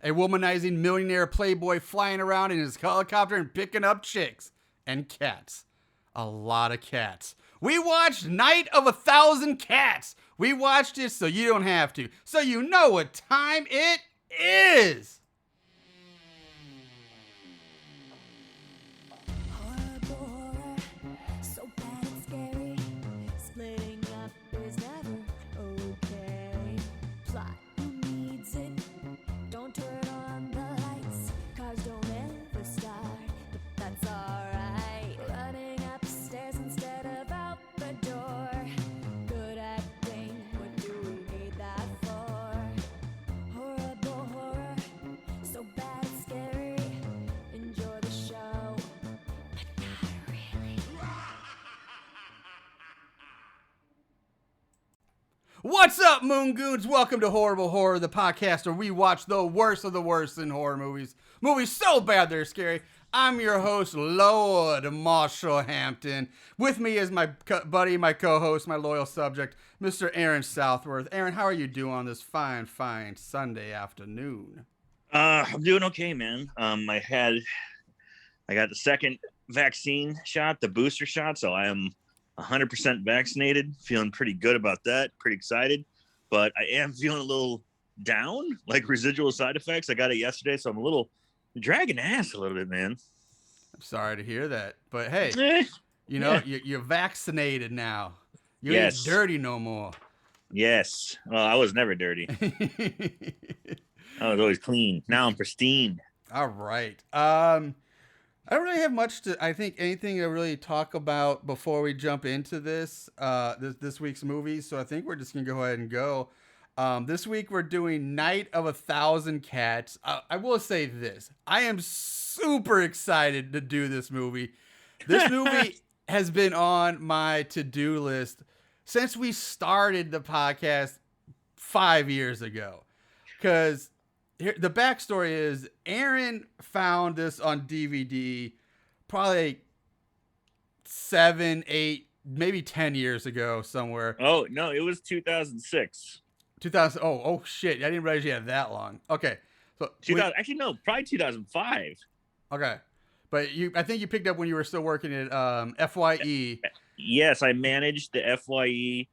A womanizing millionaire playboy flying around in his helicopter and picking up chicks. And cats. A lot of cats. We watched Night of 1,000 Cats. We watched it so you don't have to. So you know what time it is. What's up, Moon Goons? Welcome to Horrible Horror, the podcast where we watch the worst of the worst in horror movies. Movies so bad they're scary. I'm your host, Lord Marshall Hampton. With me is my buddy, my co-host, my loyal subject, Mr. Aaron Southworth. Aaron, how are you doing on this fine Sunday afternoon? I'm doing okay, man. I got the second vaccine shot, the booster shot, so I am 100% vaccinated, feeling pretty good about that, pretty excited, but I am feeling a little down, like residual side effects. I got it yesterday, so I'm a little dragging ass a little bit, man. I'm sorry to hear that, but hey, you're vaccinated now. You ain't dirty no more. Yes. Well, I was never dirty. I was always clean. Now I'm pristine. All right. I don't really have much anything to really talk about before we jump into this week's movie. So I think we're just going to go ahead and go. This week we're doing Night of 1,000 Cats. I will say this. I am super excited to do this movie. This movie has been on my to-do list since we started the podcast 5 years ago. Because the backstory is Aaron found this on DVD probably 7, 8, maybe 10 years ago somewhere. Oh, no, it was 2006. 2000. Oh shit. I didn't realize you had that long. Okay. So probably 2005. Okay. But I think you picked up when you were still working at FYE. Yes, I managed the FYE.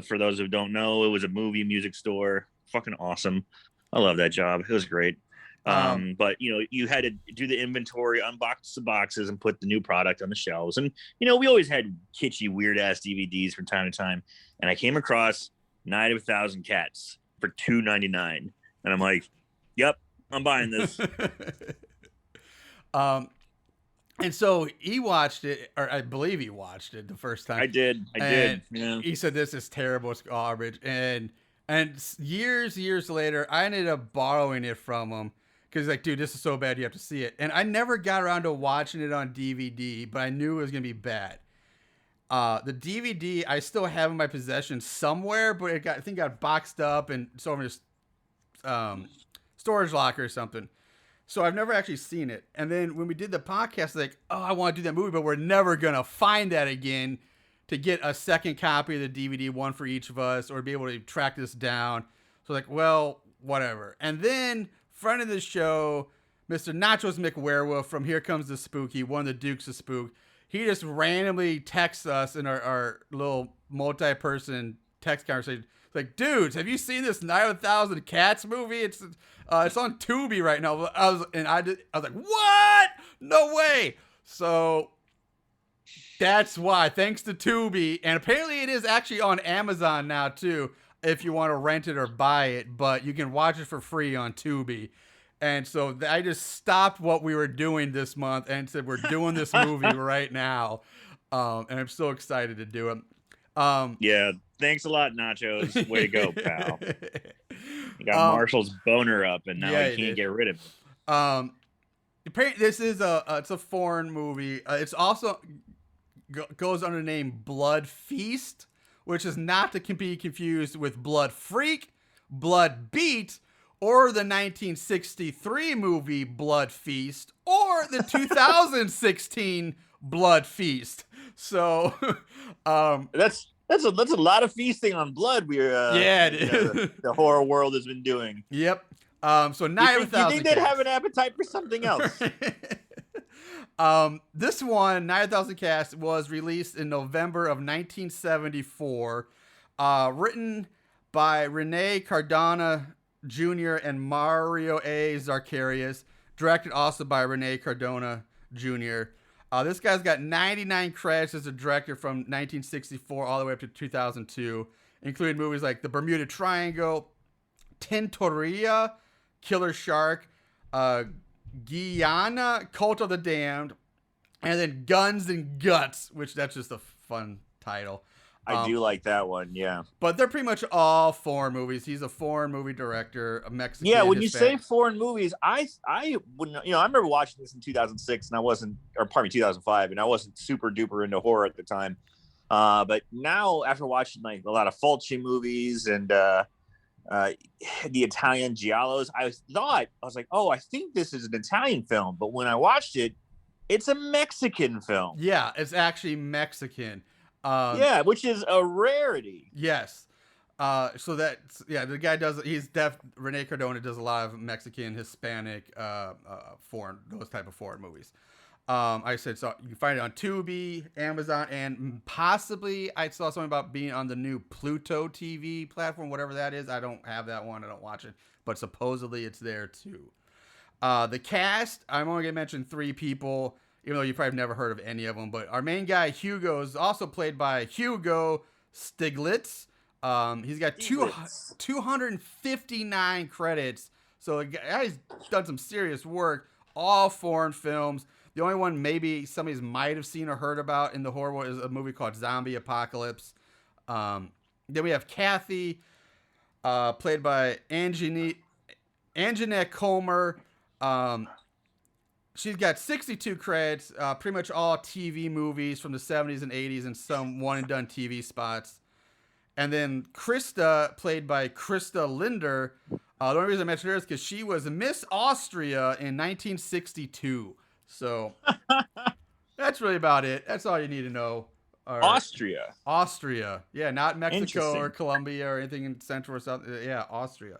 For those who don't know, it was a movie music store. Fucking awesome. I love that job. It was great. But you had to do the inventory, unbox the boxes, and put the new product on the shelves. And we always had kitschy, weird ass DVDs from time to time. And I came across Night of 1,000 Cats for $2.99, and I'm like, "Yep, I'm buying this." And so he watched it, or I believe he watched it the first time. I did. Yeah. He said, "This is terrible. It's garbage." And years later, I ended up borrowing it from him because he's like, dude, this is so bad, you have to see it. And I never got around to watching it on DVD, but I knew it was going to be bad. The DVD I still have in my possession somewhere, but I think it got boxed up and it's over in his storage locker or something. So I've never actually seen it. And then when we did the podcast, like, oh, I want to do that movie, but we're never going to find that again to get a second copy of the DVD, one for each of us, or be able to track this down. So like, well, whatever. And then friend of the show, Mr. Nachos McWerewolf from Here Comes the Spooky, one of the Dukes of Spook, he just randomly texts us in our little multi-person text conversation. It's like, dudes, have you seen this Night of 1,000 Cats movie? It's on Tubi right now. I was like, what? No way. So that's why, thanks to Tubi, and apparently it is actually on Amazon now too, if you want to rent it or buy it, but you can watch it for free on Tubi. And so I just stopped what we were doing this month and said, we're doing this movie right now. And I'm so excited to do it. Yeah, thanks a lot, Nachos. Way to go, pal. You got Marshall's boner up, and now he can't get rid of it. Apparently this is it's a foreign movie. It's also goes under the name Blood Feast, which is not to be confused with Blood Freak, Blood Beat, or the 1963 movie Blood Feast, or the 2016 Blood Feast. So, that's a lot of feasting on blood. The horror world has been doing. Yep. So Night of a You Thousand think they'd Cats. have an appetite for something else? This one, Night of a Thousand Cats, was released in November of 1974. Written by Rene Cardona Jr. and Mario A. Zacarias. Directed also by Rene Cardona Jr. This guy's got 99 credits as a director from 1964 all the way up to 2002, including movies like The Bermuda Triangle, Tintoria, Killer Shark, Guyana, Cult of the Damned, and then Guns and Guts, which that's just a fun title. I do like that one, yeah. But they're pretty much all foreign movies. He's a foreign movie director, a Mexican. Yeah, when Hispanic. you say foreign movies, I wouldn't, I remember watching this in 2006, and I wasn't, or pardon me, 2005, and I wasn't super duper into horror at the time. But now, after watching like a lot of Fulci movies and the Italian giallos, I was like, oh, I think this is an Italian film. But when I watched it, it's a Mexican film. Yeah, it's actually Mexican. Yeah, which is a rarity. Yes. So that's, yeah, the guy does, Rene Cardona does a lot of Mexican, Hispanic, foreign, those type of foreign movies. I said, so you can find it on Tubi, Amazon, and possibly I saw something about being on the new Pluto TV platform, whatever that is. I don't have that one. I don't watch it, but supposedly it's there too. The cast, I'm only going to mention 3 people, even though you probably never heard of any of them, but our main guy, Hugo, is also played by Hugo Stiglitz. He's got 259 credits, so the guy's done some serious work, all foreign films. The only one maybe somebody might have seen or heard about in the horror world is a movie called Zombie Apocalypse. Then we have Kathy, played by Anjanette Comer. She's got 62 credits, pretty much all TV movies from the 70s and 80s and some one-and-done TV spots. And then Krista, played by Krista Linder. The only reason I mentioned her is because she was Miss Austria in 1962. So that's really about it. That's all you need to know. Austria. Yeah, not Mexico or Colombia or anything in Central or South. Yeah, Austria.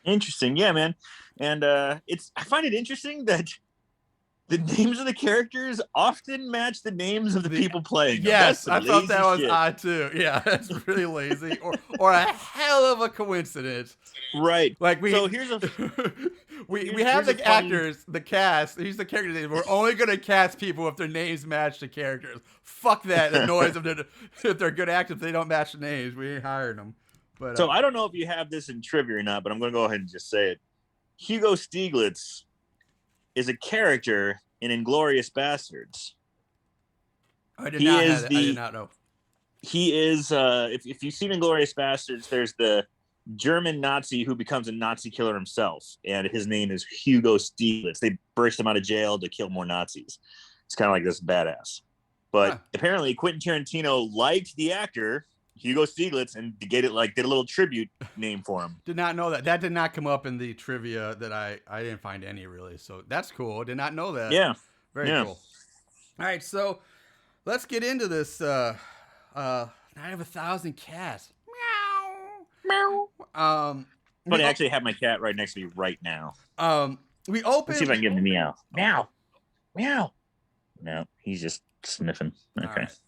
Interesting. Yeah, man. And I find it interesting that the names of the characters often match the names of the people playing. Yes, I thought that was odd too. Yeah, that's really lazy, or a hell of a coincidence. Right. Like we. So here's we have the actors, the cast. Here's the character names. We're only gonna cast people if their names match the characters. Fuck that annoys them. If they're good actors, if they don't match the names, we ain't hiring them. But so I don't know if you have this in trivia or not, but I'm gonna go ahead and just say it. Hugo Stiglitz is a character in Inglourious Bastards. I did not know. He is, if you've seen Inglourious Bastards, there's the German Nazi who becomes a Nazi killer himself, and his name is Hugo Stiglitz. They burst him out of jail to kill more Nazis. It's kind of like this badass. But apparently Quentin Tarantino liked the actor Hugo Stiglitz and did a little tribute name for him. Did not know that. That did not come up in the trivia that I didn't find any really. So that's cool. Did not know that. Yeah. Very cool. All right, so let's get into this Night of a Thousand Cats. Meow. But I actually have my cat right next to me right now. We open. Let's see if I can give him a meow. Meow. Meow. No, he's just sniffing. Okay. Right.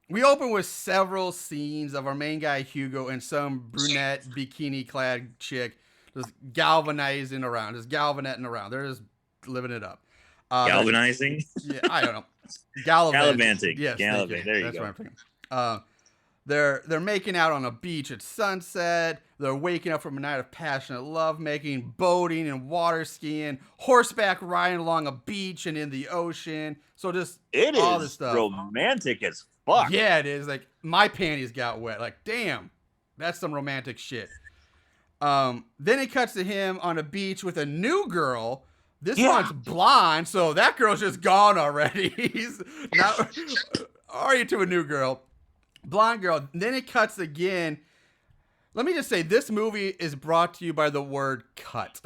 We open with several scenes of our main guy, Hugo, and some brunette bikini-clad chick just galvanizing around, just galvanetting around. They're just living it up. Galvanizing? Yeah, I don't know. Gallivanting. Yes, gallivanting. There you That's go. what I'm thinking. They're making out on a beach at sunset. They're waking up from a night of passionate lovemaking, boating and water skiing, horseback riding along a beach and in the ocean. So just all this stuff. Romantic as fuck. Yeah, it is. Like, my panties got wet. Like, damn, that's some romantic shit. Then it cuts to him on a beach with a new girl. This one's blonde, so that girl's just gone already. He's not already to a new girl. Blonde girl. Then it cuts again. Let me just say, this movie is brought to you by the word cut.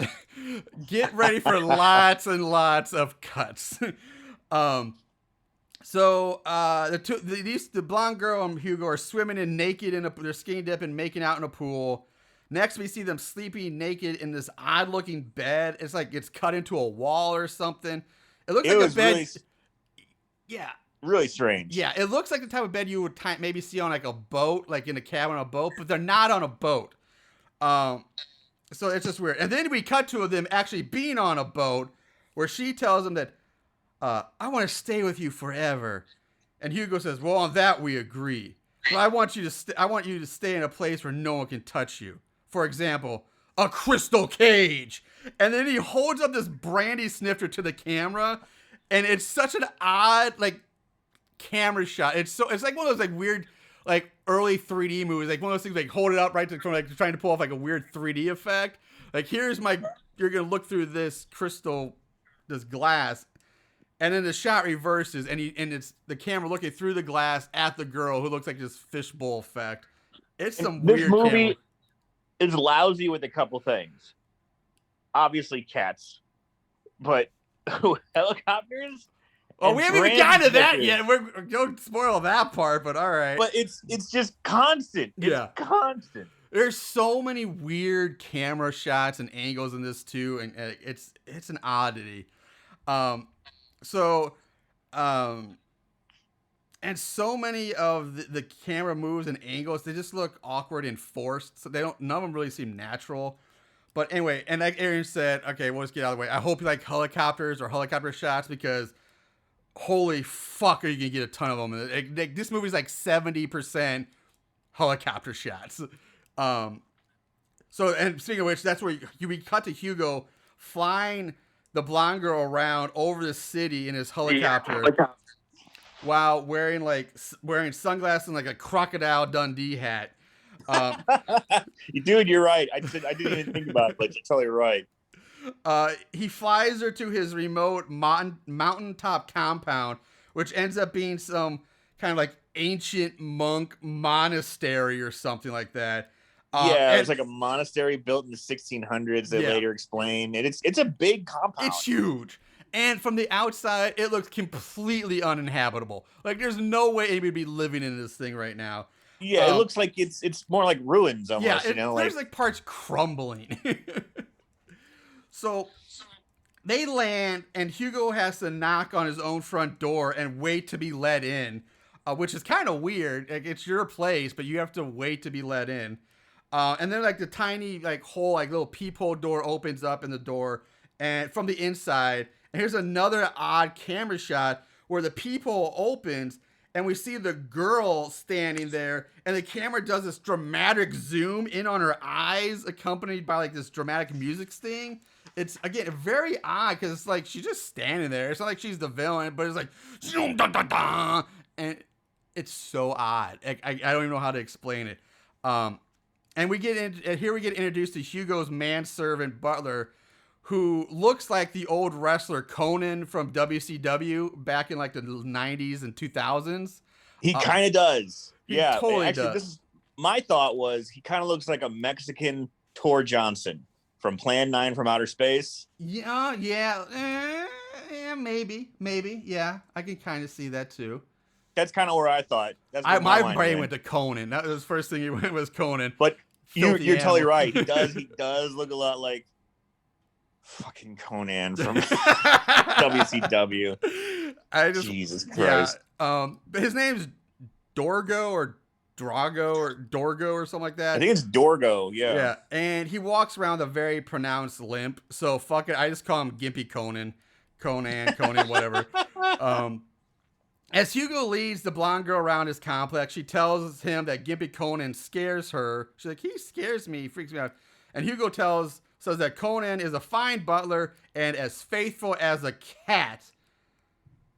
Get ready for lots and lots of cuts. So the blonde girl and Hugo are swimming in naked they're skinny dipping, making out in a pool. Next, we see them sleeping naked in this odd-looking bed. It's like it's cut into a wall or something. It looks It like a was bed. really, Yeah, really strange. yeah. It looks like the type of bed you would maybe see on like a boat, like in a cabin on a boat, but they're not on a boat. Um, so it's just weird. And then we cut to them actually being on a boat, where she tells him that I want to stay with you forever, and Hugo says, "Well, on that we agree. But I want you to I want you to stay in a place where no one can touch you. For example, a crystal cage." And then he holds up this brandy snifter to the camera, and it's such an odd like camera shot. It's like one of those like weird like early 3D movies, like one of those things like hold it up right to like trying to pull off like a weird 3D effect. Like here's my you're gonna look through this crystal, this glass, and then the shot reverses, and it's the camera looking through the glass at the girl who looks like this fishbowl effect. It's some This weird movie camera. is lousy with a couple things. Obviously, cats, but helicopters. Oh, and we haven't even gotten to that transmitters. yet. We're don't spoil that part, but all right. But it's just constant. It's Yeah. constant. There's so many weird camera shots and angles in this too, and it's an oddity. So, and so many of the camera moves and angles, they just look awkward and forced. So none of them really seem natural. But anyway, and like Aaron said, okay, we'll just get out of the way. I hope you like helicopters or helicopter shots because holy fuck, are you gonna get a ton of them? This movie's like 70% helicopter shots. So, and speaking of which, that's where we cut to Hugo flying the blonde girl around over the city in his helicopter while wearing sunglasses and like a Crocodile Dundee hat. Dude, you're right. I didn't even think about it, but you're totally right. He flies her to his remote mountaintop compound, which ends up being some kind of like ancient monk monastery or something like that. Yeah, it's like a monastery built in the 1600s. They later explain, and it's a big compound. It's huge, and from the outside, it looks completely uninhabitable. Like there's no way anybody would be living in this thing right now. Yeah, it looks like it's more like ruins almost. Yeah, there's like parts crumbling. So they land, and Hugo has to knock on his own front door and wait to be let in, which is kind of weird. Like it's your place, but you have to wait to be let in. And then like the tiny like hole, like little peephole door opens up in the door, and from the inside, and here's another odd camera shot where the peephole opens, and we see the girl standing there, and the camera does this dramatic zoom in on her eyes, accompanied by like this dramatic music sting. It's again very odd because it's like she's just standing there. It's not like she's the villain, but it's like and it's so odd. I don't even know how to explain it. And we get introduced to Hugo's manservant butler, who looks like the old wrestler Conan from WCW back in like the 90s and 2000s. He kind of does. Yeah, totally actually, does. My thought was he kind of looks like a Mexican Tor Johnson from Plan 9 from Outer Space. Yeah, maybe, yeah, I can kind of see that too. That's kind of where I thought. That's my brain went to Conan. That was the first thing he went was Conan. But you're totally right. He does look a lot like fucking Conan from WCW. Jesus Christ. Yeah. His name's Dorgo or Drago or Dorgo or something like that. I think it's Dorgo. Yeah. Yeah. And he walks around with a very pronounced limp. So fuck it. I just call him Gimpy Conan, whatever. As Hugo leads the blonde girl around his complex, she tells him that Gimpy Conan scares her. She's like, he scares me, freaks me out. And Hugo says that Conan is a fine butler and as faithful as a cat.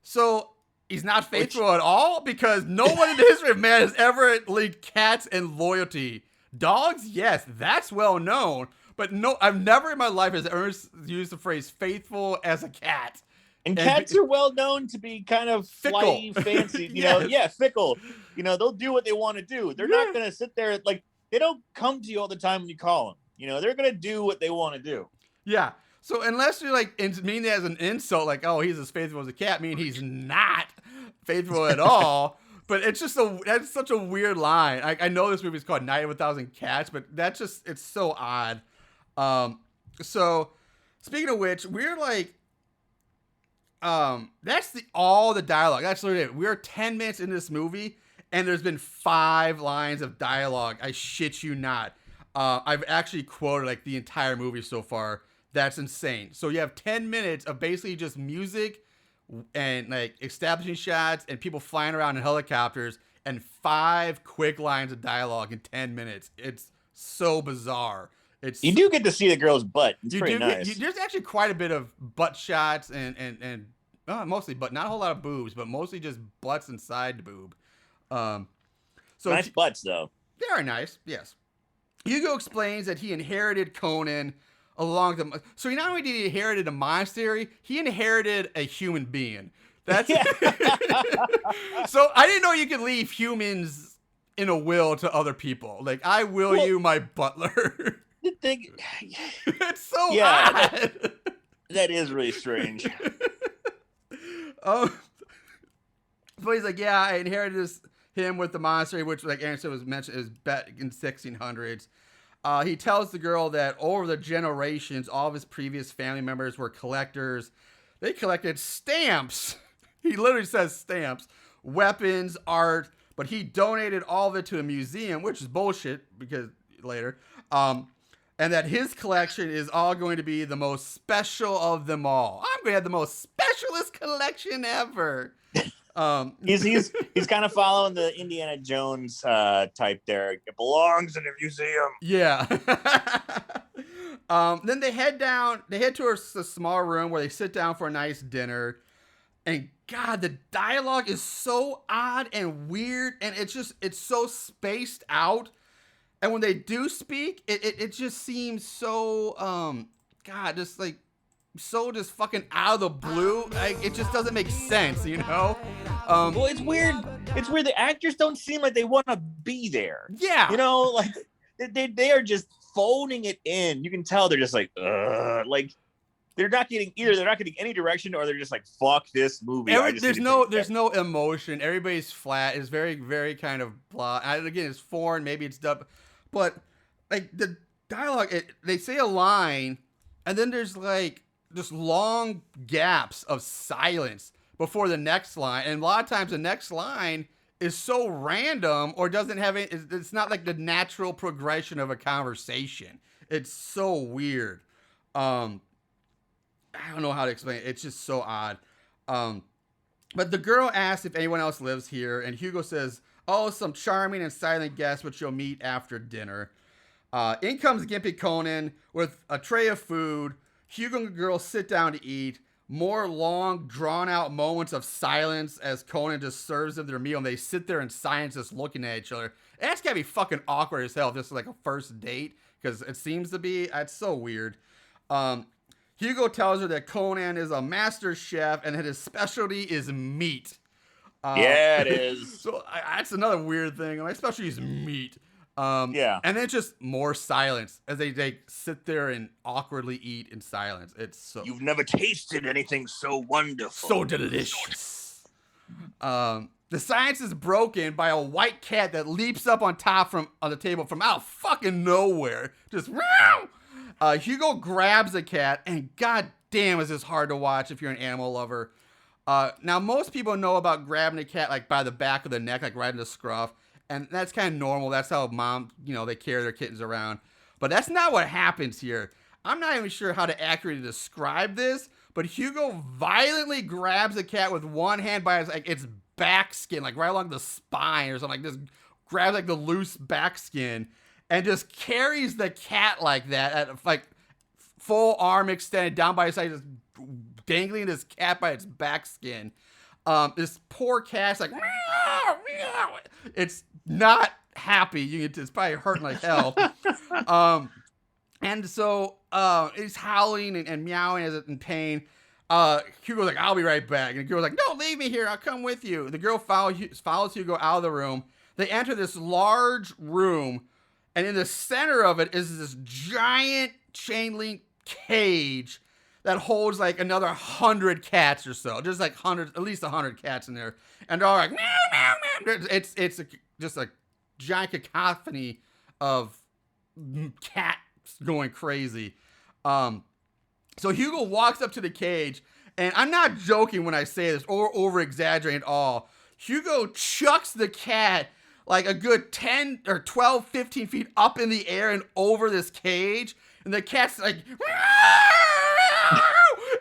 So he's not faithful at all because no one in the history of man has ever linked cats and loyalty. Dogs, yes, that's well known. But no, I've never in my life has ever used the phrase faithful as a cat. And cats are well known to be kind of flighty, fancy, you know, fickle. You know, they'll do what they want to do. They're not going to sit there like they don't come to you all the time when you call them. You know, they're going to do what they want to do. Yeah. So unless you're like mean that as an insult, like, oh, he's as faithful as a cat, he's not faithful at all. But it's just that's such a weird line. I know this movie is called Night of a Thousand Cats, but that's just it's so odd. So speaking of which, we're like, that's all the dialogue. That's literally it. We're 10 minutes into this movie, and there's been 5 lines of dialogue. I shit you not. I've actually quoted like the entire movie so far. That's insane. So you have 10 minutes of basically just music and like establishing shots and people flying around in helicopters and 5 quick lines of dialogue in 10 minutes. It's so bizarre. You do get to see the girl's butt. It's pretty nice. There's actually quite a bit of butt shots and mostly, but not a whole lot of boobs, but mostly just butts and side boob. So nice butts though. They are nice, yes. Hugo explains that he inherited Conan along the. So he not only did he inherited a monastery, he inherited a human being. That's so I didn't know you could leave humans in a will to other people. Like I will you my butler. It's so odd. That is really strange. So he's like, yeah, I inherited him with the monastery, which, like Aaron said, was mentioned is back in 1600s. He tells the girl that over the generations, all of his previous family members were collectors. They collected stamps. He literally says stamps, weapons, art, but he donated all of it to a museum, which is bullshit because later. And that his collection is all going to be the most special of them all. I'm going to have the most specialist collection ever. He's kind of following the Indiana Jones type there. It belongs in a museum. Yeah. Then they head to a small room where they sit down for a nice dinner. And God, the dialogue is so odd and weird, and it's so spaced out. And when they do speak, it just seems so God, just like so just fucking out of the blue. Like it just doesn't make sense, you know? Well, it's weird. It's weird. The actors don't seem like they want to be there. Yeah. You know, like they are just phoning it in. You can tell they're just like they're not getting any direction, or they're just like, fuck this movie. There's no emotion. Everybody's flat. It's very, very kind of blah. And again, it's foreign. Maybe it's dub, but like the dialogue, they say a line, and then there's like just long gaps of silence before the next line, and a lot of times the next line is so random or doesn't have any. It's not like the natural progression of a conversation. It's so weird. I don't know how to explain it. It's just so odd. But the girl asks if anyone else lives here, and Hugo says, oh, some charming and silent guests which you'll meet after dinner. In comes Gimpy Conan with a tray of food. Hugo and the girl sit down to eat. More long, drawn-out moments of silence as Conan just serves them their meal, and they sit there in silence just looking at each other. And that's gotta be fucking awkward as hell, just like a first date, because it seems to be. It's so weird. Hugo tells her that Conan is a master chef and that his specialty is meat. Yeah, it is. So that's another weird thing. My specialty is meat. Yeah. And then just more silence as they sit there and awkwardly eat in silence. It's so... You've never tasted anything so wonderful. So delicious. The silence is broken by a white cat that leaps up on the table from out fucking nowhere. Just... Hugo grabs the cat, and god damn is this hard to watch if you're an animal lover. Now, most people know about grabbing a cat like by the back of the neck, like right in the scruff, and that's kind of normal. That's how mom, they carry their kittens around. But that's not what happens here. I'm not even sure how to accurately describe this, but Hugo violently grabs the cat with one hand by its back skin, like right along the spine or something. Like just grabs like the loose back skin. And just carries the cat like that at like full arm extended down by his side, just dangling this cat by its back skin. This poor cat's like, meow, meow. It's not happy. It's probably hurting like hell. And so it's howling and meowing as it's in pain. Hugo's like, I'll be right back. And the girl's like, don't leave me here. I'll come with you. The girl follows Hugo out of the room. They enter this large room. And in the center of it is this giant chain link cage that holds like another 100 cats or so. There's like hundreds, at least 100 cats in there, and they're all like meow meow meow. Just a giant cacophony of cats going crazy. So Hugo walks up to the cage, and I'm not joking when I say this or over exaggerating at all. Hugo chucks the cat like a good 10 or 12, 15 feet up in the air and over this cage. And the cat's like,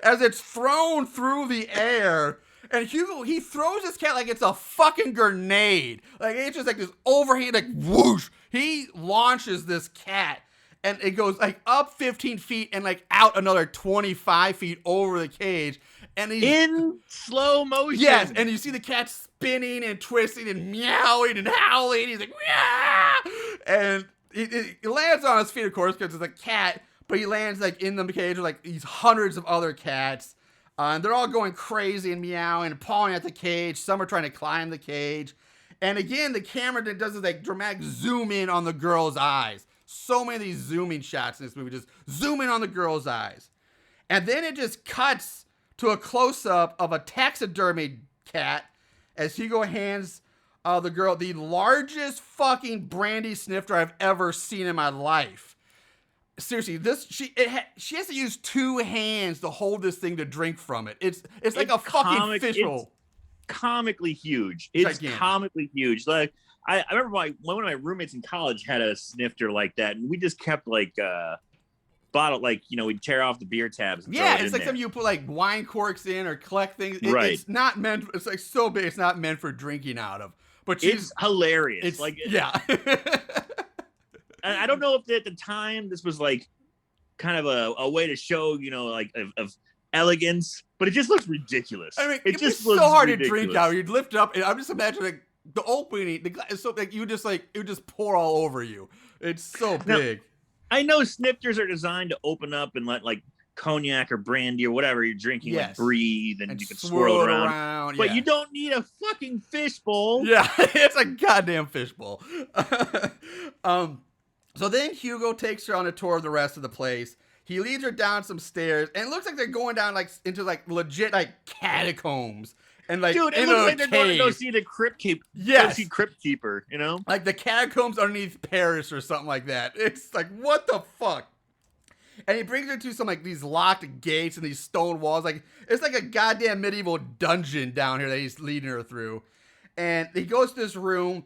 as it's thrown through the air. And Hugo, he throws this cat like it's a fucking grenade. Like it's just like this overhand, like whoosh. He launches this cat. And it goes like up 15 feet and like out another 25 feet over the cage. And he's in slow motion. Yes, and you see the cat spinning and twisting and meowing and howling. He's like, meow! And he lands on his feet, of course, because it's a cat. But he lands like in the cage with like these hundreds of other cats. And they're all going crazy and meowing and pawing at the cage. Some are trying to climb the cage. And again, the camera does this like dramatic zoom in on the girl's eyes. So many of these zooming shots in this movie, just zoom in on the girl's eyes. And then it just cuts to a close-up of a taxidermy cat as Hugo hands the girl the largest fucking brandy snifter I've ever seen in my life. Seriously, she has to use two hands to hold this thing to drink from it. It's like a fucking fishbowl. It's comically huge. It's gigantic. Comically huge. Like I remember one of my roommates in college had a snifter like that, and we just kept like bottle, like, you know, we'd tear off the beer tabs. And yeah, throw it it's in like something you put like wine corks in or collect things. Right. It's not meant. It's like so big. It's not meant for drinking out of. But it's hilarious. It's like yeah. I don't know if at the time this was like kind of a way to show, you know, like of elegance, but it just looks ridiculous. I mean, it just looks so hard ridiculous. to drink out. You'd lift it up, and I'm just imagining the opening. The glass is so like you just like it would just pour all over you. It's so big. Now, I know snifters are designed to open up and let like cognac or brandy or whatever you're drinking like breathe and you can swirl it around. But you don't need a fucking fishbowl. Yeah, it's a goddamn fishbowl. So then Hugo takes her on a tour of the rest of the place. He leads her down some stairs, and it looks like they're going down like into like legit like catacombs. And like, dude, it looks like they're going to go see the crypt keeper. Yes. Go see Crypt Keeper, you know? Like the catacombs underneath Paris or something like that. It's like, what the fuck? And he brings her to some like these locked gates and these stone walls. Like it's like a goddamn medieval dungeon down here that he's leading her through. And he goes to this room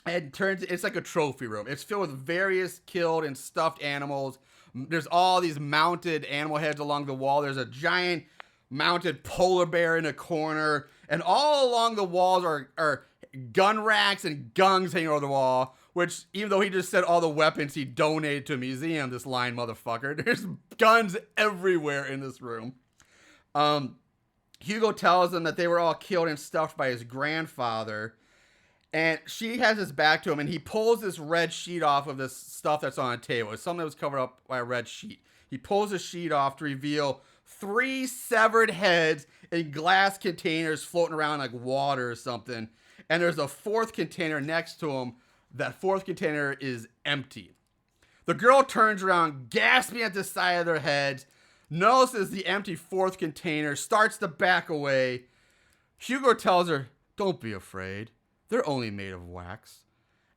and it's like a trophy room. It's filled with various killed and stuffed animals. There's all these mounted animal heads along the wall. There's a giant mounted polar bear in a corner. And all along the walls are gun racks and guns hanging over the wall, which even though he just said all the weapons he donated to a museum, this lying motherfucker, there's guns everywhere in this room. Hugo tells them that they were all killed and stuffed by his grandfather. And she has his back to him, and he pulls this red sheet off of this stuff that's on a table. It's something that was covered up by a red sheet. He pulls the sheet off to reveal 3 severed heads in glass containers floating around like water or something. And there's a 4th container next to him. That 4th container is empty. The girl turns around, gasping at the side of their heads, notices the empty 4th container, starts to back away. Hugo tells her, "Don't be afraid. They're only made of wax."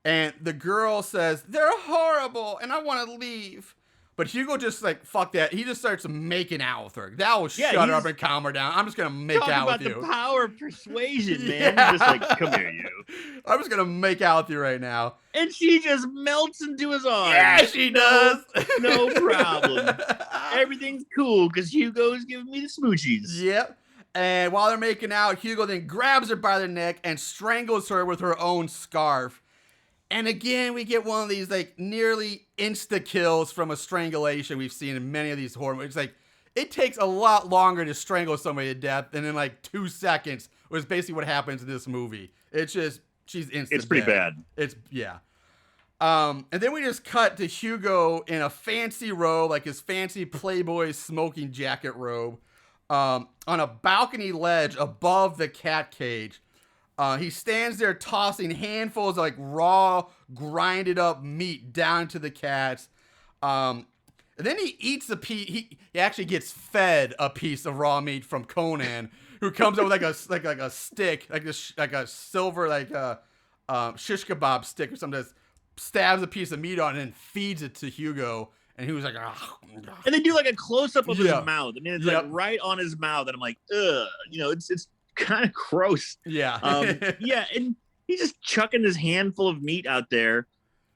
And the girl says, "They're horrible and I want to leave." But Hugo just like, fuck that. He just starts making out with her. That will shut her up and calm her down. I'm just going to make out with you. Talk about the power of persuasion, man. Yeah. He's just like, come here, you. I'm just going to make out with you right now. And she just melts into his arms. Yeah, she does. No problem. Everything's cool because Hugo's giving me the smoochies. Yep. And while they're making out, Hugo then grabs her by the neck and strangles her with her own scarf. And again, we get one of these like nearly insta kills from a strangulation we've seen in many of these horror movies. It's like it takes a lot longer to strangle somebody to death than in like 2 seconds, which is basically what happens in this movie. It's just she's instant. It's pretty bad. It's yeah. And then we just cut to Hugo in a fancy robe, like his fancy Playboy smoking jacket robe, on a balcony ledge above the cat cage. He stands there tossing handfuls of like raw, grinded up meat down to the cats. And then he eats a piece. He actually gets fed a piece of raw meat from Conan, who comes up with like a stick, like a silver shish kebab stick or something. That stabs a piece of meat on it and feeds it to Hugo. And he was like, oh. And they do like a close up of his mouth. I mean, it's Yep. like right on his mouth, and I'm like, ugh, you know, it's kind of gross. Yeah. Yeah, and he's just chucking this handful of meat out there.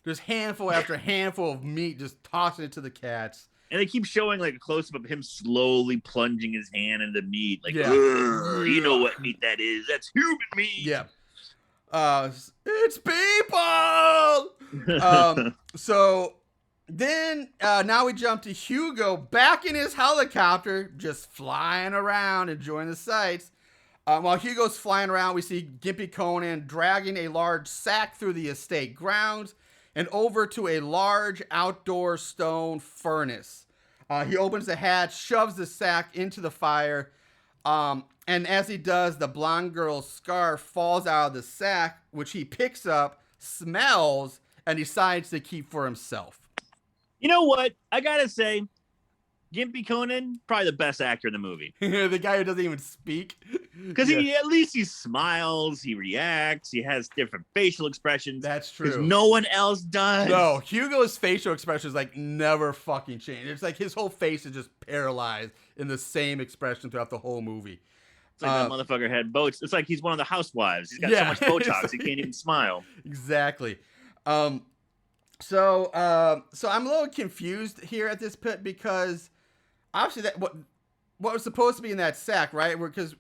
Just handful after handful of meat, just tossing it to the cats. And they keep showing like a close up of him slowly plunging his hand into the meat, like, Yeah. you know what meat that is? That's human meat. Yeah. It's people. So then now we jump to Hugo back in his helicopter, just flying around, enjoying the sights. While Hugo's flying around, we see Gimpy Conan dragging a large sack through the estate grounds and over to a large outdoor stone furnace. He opens the hatch, shoves the sack into the fire, and as he does, the blonde girl's scarf falls out of the sack, which he picks up, smells, and decides to keep for himself. You know what? I gotta say, Gimpy Conan, probably the best actor in the movie. The guy who doesn't even speak. Because at least he smiles, he reacts, he has different facial expressions. That's true. Because no one else does. No, Hugo's facial expressions like never fucking change. It's like his whole face is just paralyzed in the same expression throughout the whole movie. It's like that motherfucker had boats. It's like he's one of the housewives. He's got so much Botox, he can't even smile. Exactly. So I'm a little confused here at this pit because obviously that what was supposed to be in that sack, right? Because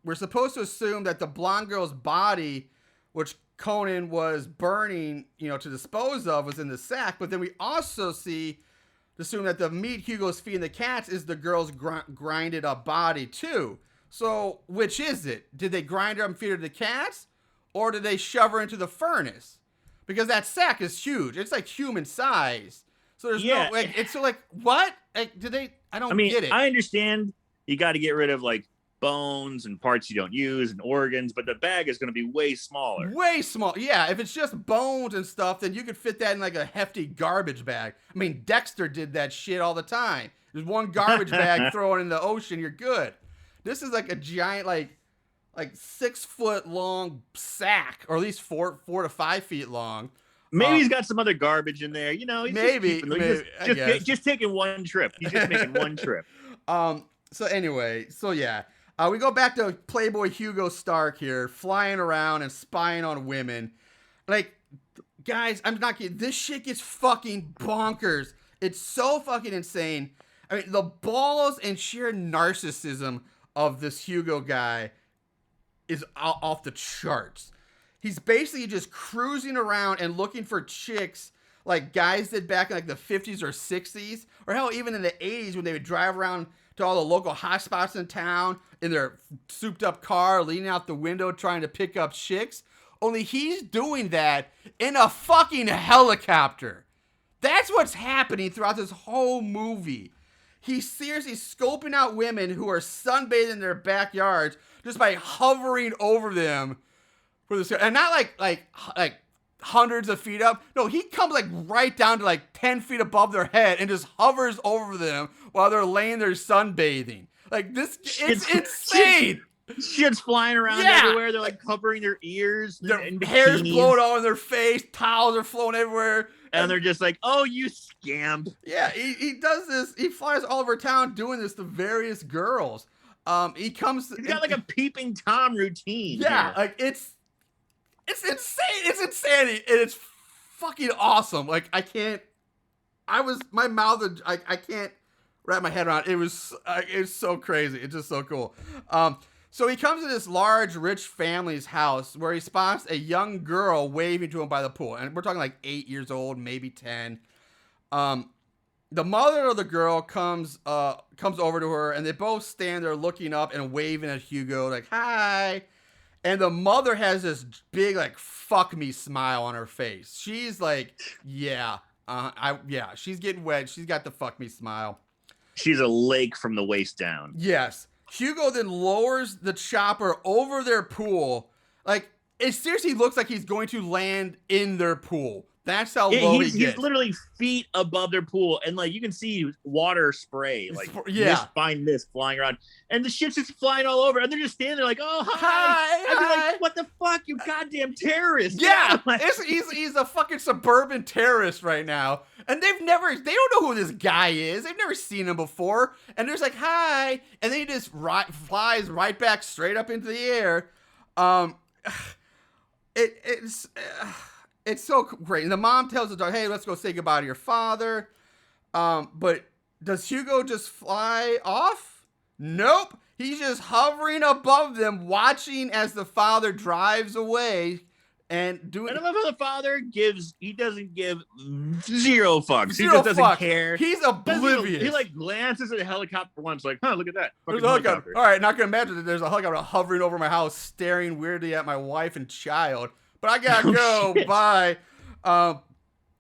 we're supposed to assume that the blonde girl's body, which Conan was burning, to dispose of, was in the sack. But then we also assume that the meat Hugo's feeding the cats is the girl's grinded up body too. So which is it? Did they grind her up and feed her to the cats, or did they shove her into the furnace? Because that sack is huge. It's like human size. So there's no it's like what? Like, did they? I don't get it. I understand you got to get rid of like bones and parts you don't use and organs, but the bag is going to be way smaller. Way small. Yeah, if it's just bones and stuff, then you could fit that in like a hefty garbage bag. I mean, Dexter did that shit all the time. There's one garbage bag, throw it in the ocean, you're good. This is like a giant, like 6 foot long sack, or at least 4 to 5 feet long. Maybe he's got some other garbage in there. He's just taking one trip. He's just making one trip. So anyway, we go back to Playboy Hugo Stark here, flying around and spying on women. Like, guys, I'm not kidding. This shit gets fucking bonkers. It's so fucking insane. I mean, the balls and sheer narcissism of this Hugo guy is off the charts. He's basically just cruising around and looking for chicks like guys did back in like the 50s or 60s, or hell, even in the 80s when they would drive around to all the local hotspots in town in their souped up car, leaning out the window trying to pick up chicks. Only he's doing that in a fucking helicopter. That's what's happening throughout this whole movie. He's seriously scoping out women who are sunbathing in their backyards just by hovering over them for this, and not like hundreds of feet up. No, he comes like right down to like 10 feet above their head and just hovers over them while they're laying there sunbathing. Like this, it's insane. Shit's flying around everywhere. They're like covering their ears. Their hair's blowing all in their face. Towels are flowing everywhere. And they're just like, oh, you scamp. Yeah, he does this. He flies all over town doing this to various girls. He's got like a peeping Tom routine. Yeah, like it's insane. It's insanity, and it's fucking awesome. Like I can't wrap my head around it. It's so crazy. It's just so cool. So he comes to this large, rich family's house where he spots a young girl waving to him by the pool. And we're talking like 8 years old, maybe 10. The mother of the girl comes over to her, and they both stand there looking up and waving at Hugo like, hi. And the mother has this big, like, fuck me smile on her face. She's like, yeah, she's getting wet. She's got the fuck me smile. She's a lake from the waist down. Yes. Hugo then lowers the chopper over their pool. Like, it seriously looks like he's going to land in their pool. That's how low he He's gets. literally feet above their pool, and like you can see water spray, like fine mist flying around, and the shit's just flying all over, and they're just standing there like, "Oh hi!" I'd be like, "What the fuck, you goddamn terrorist!" Yeah, he's a fucking suburban terrorist right now, and they don't know who this guy is. They've never seen him before, and there's like hi, and then he just flies right back straight up into the air. It's so great. And the mom tells the daughter, "Hey, let's go say goodbye to your father." But does Hugo just fly off? Nope. He's just hovering above them, watching as the father drives away and doing. And I love how the father doesn't give zero fucks. Zero he just doesn't fucks. care. He's oblivious. He like glances at a helicopter once, like, "Huh, look at that. There's a helicopter. All right, not gonna imagine that there's a helicopter hovering over my house, staring weirdly at my wife and child. But I gotta go. Shit. Bye.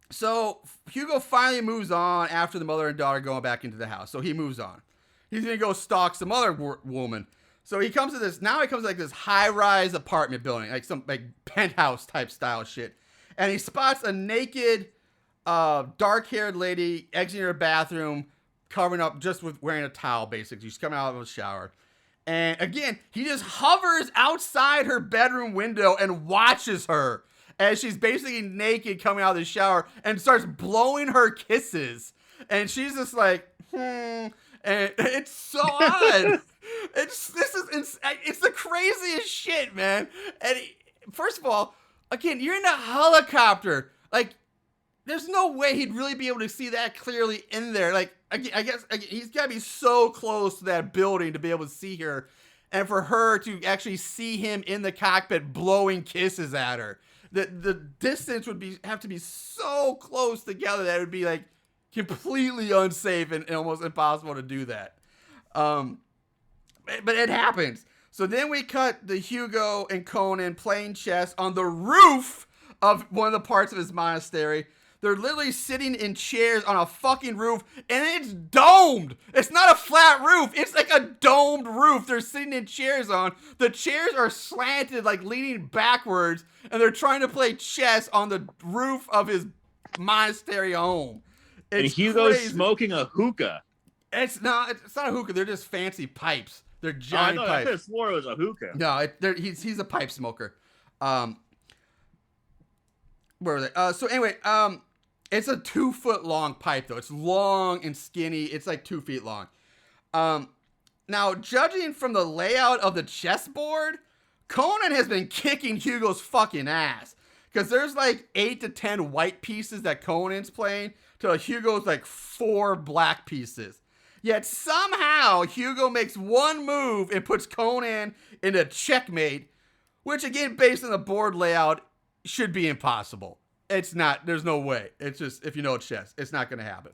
So Hugo finally moves on after the mother and daughter going back into the house. So he moves on. He's gonna go stalk some other woman. So he comes to this. Now he comes to like this high-rise apartment building, like some like penthouse type style shit. And he spots a naked, dark-haired lady exiting her bathroom, covering up just with wearing a towel. Basically, she's coming out of a shower. And again, he just hovers outside her bedroom window and watches her as she's basically naked coming out of the shower and starts blowing her kisses. And she's just like, And it's so odd. It's the craziest shit, man. And first of all, again, you're in a helicopter. Like, there's no way he'd really be able to see that clearly in there. Like, I guess he's got to be so close to that building to be able to see her, and for her to actually see him in the cockpit blowing kisses at her. The distance would have to be so close together that it would be like completely unsafe and almost impossible to do that. But it happens. So then we cut the Hugo and Conan playing chess on the roof of one of the parts of his monastery. They're literally sitting in chairs on a fucking roof, and it's domed. It's not a flat roof. It's like a domed roof they're sitting in chairs on. The chairs are slanted, like leaning backwards, and they're trying to play chess on the roof of his monastery home. And Hugo's smoking a hookah. It's not a hookah. They're just fancy pipes. They're giant pipes. I could have swore it was a hookah. No, he's a pipe smoker. Where were they? So anyway, it's a 2 foot long pipe though. It's long and skinny. It's like 2 feet long. Now, judging from the layout of the chessboard, Conan has been kicking Hugo's fucking ass. Because there's like 8 to 10 white pieces that Conan's playing to Hugo's like 4 black pieces. Yet somehow Hugo makes one move and puts Conan into checkmate, which again, based on the board layout, should be impossible. It's not. There's no way. It's just, if you know chess, it's not going to happen.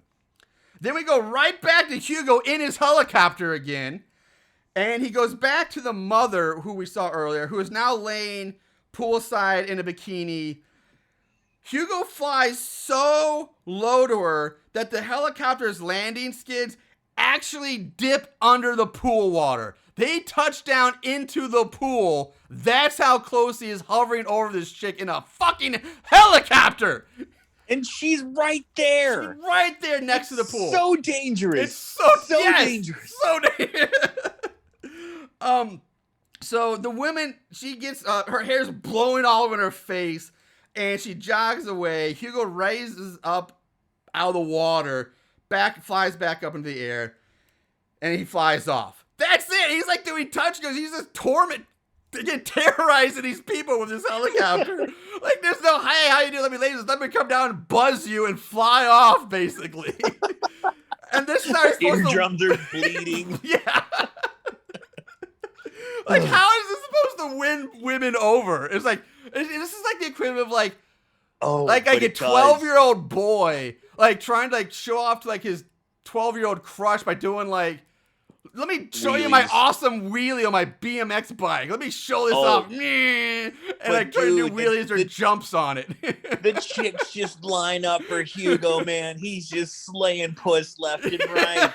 Then we go right back to Hugo in his helicopter again. And he goes back to the mother who we saw earlier, who is now laying poolside in a bikini. Hugo flies so low to her that the helicopter's landing skids actually dip under the pool water. They touch down into the pool. That's how close he is hovering over this chick in a fucking helicopter. And she's right there. She's right there next to the pool. So dangerous. It's so dangerous. So dangerous. So the woman, she gets, her hair's blowing all over her face, and she jogs away. Hugo raises up out of the water, flies back up into the air, and he flies off. That's it. He's like doing touch goes. He's just terrorizing these people with this helicopter. Like, there's no, hey, how you doing? Let me come down and buzz you and fly off, basically. And this is how he's supposed eardrums are bleeding. Yeah. Like, how is this supposed to win women over? It's like, this is like the equivalent of like a 12-year-old boy, like trying to like show off to like his 12-year-old crush by doing like, let me show you my awesome wheelie on my BMX bike. Let me show this off. And like trying to do wheelies or jumps on it. The chicks just line up for Hugo, man. He's just slaying puss left and right.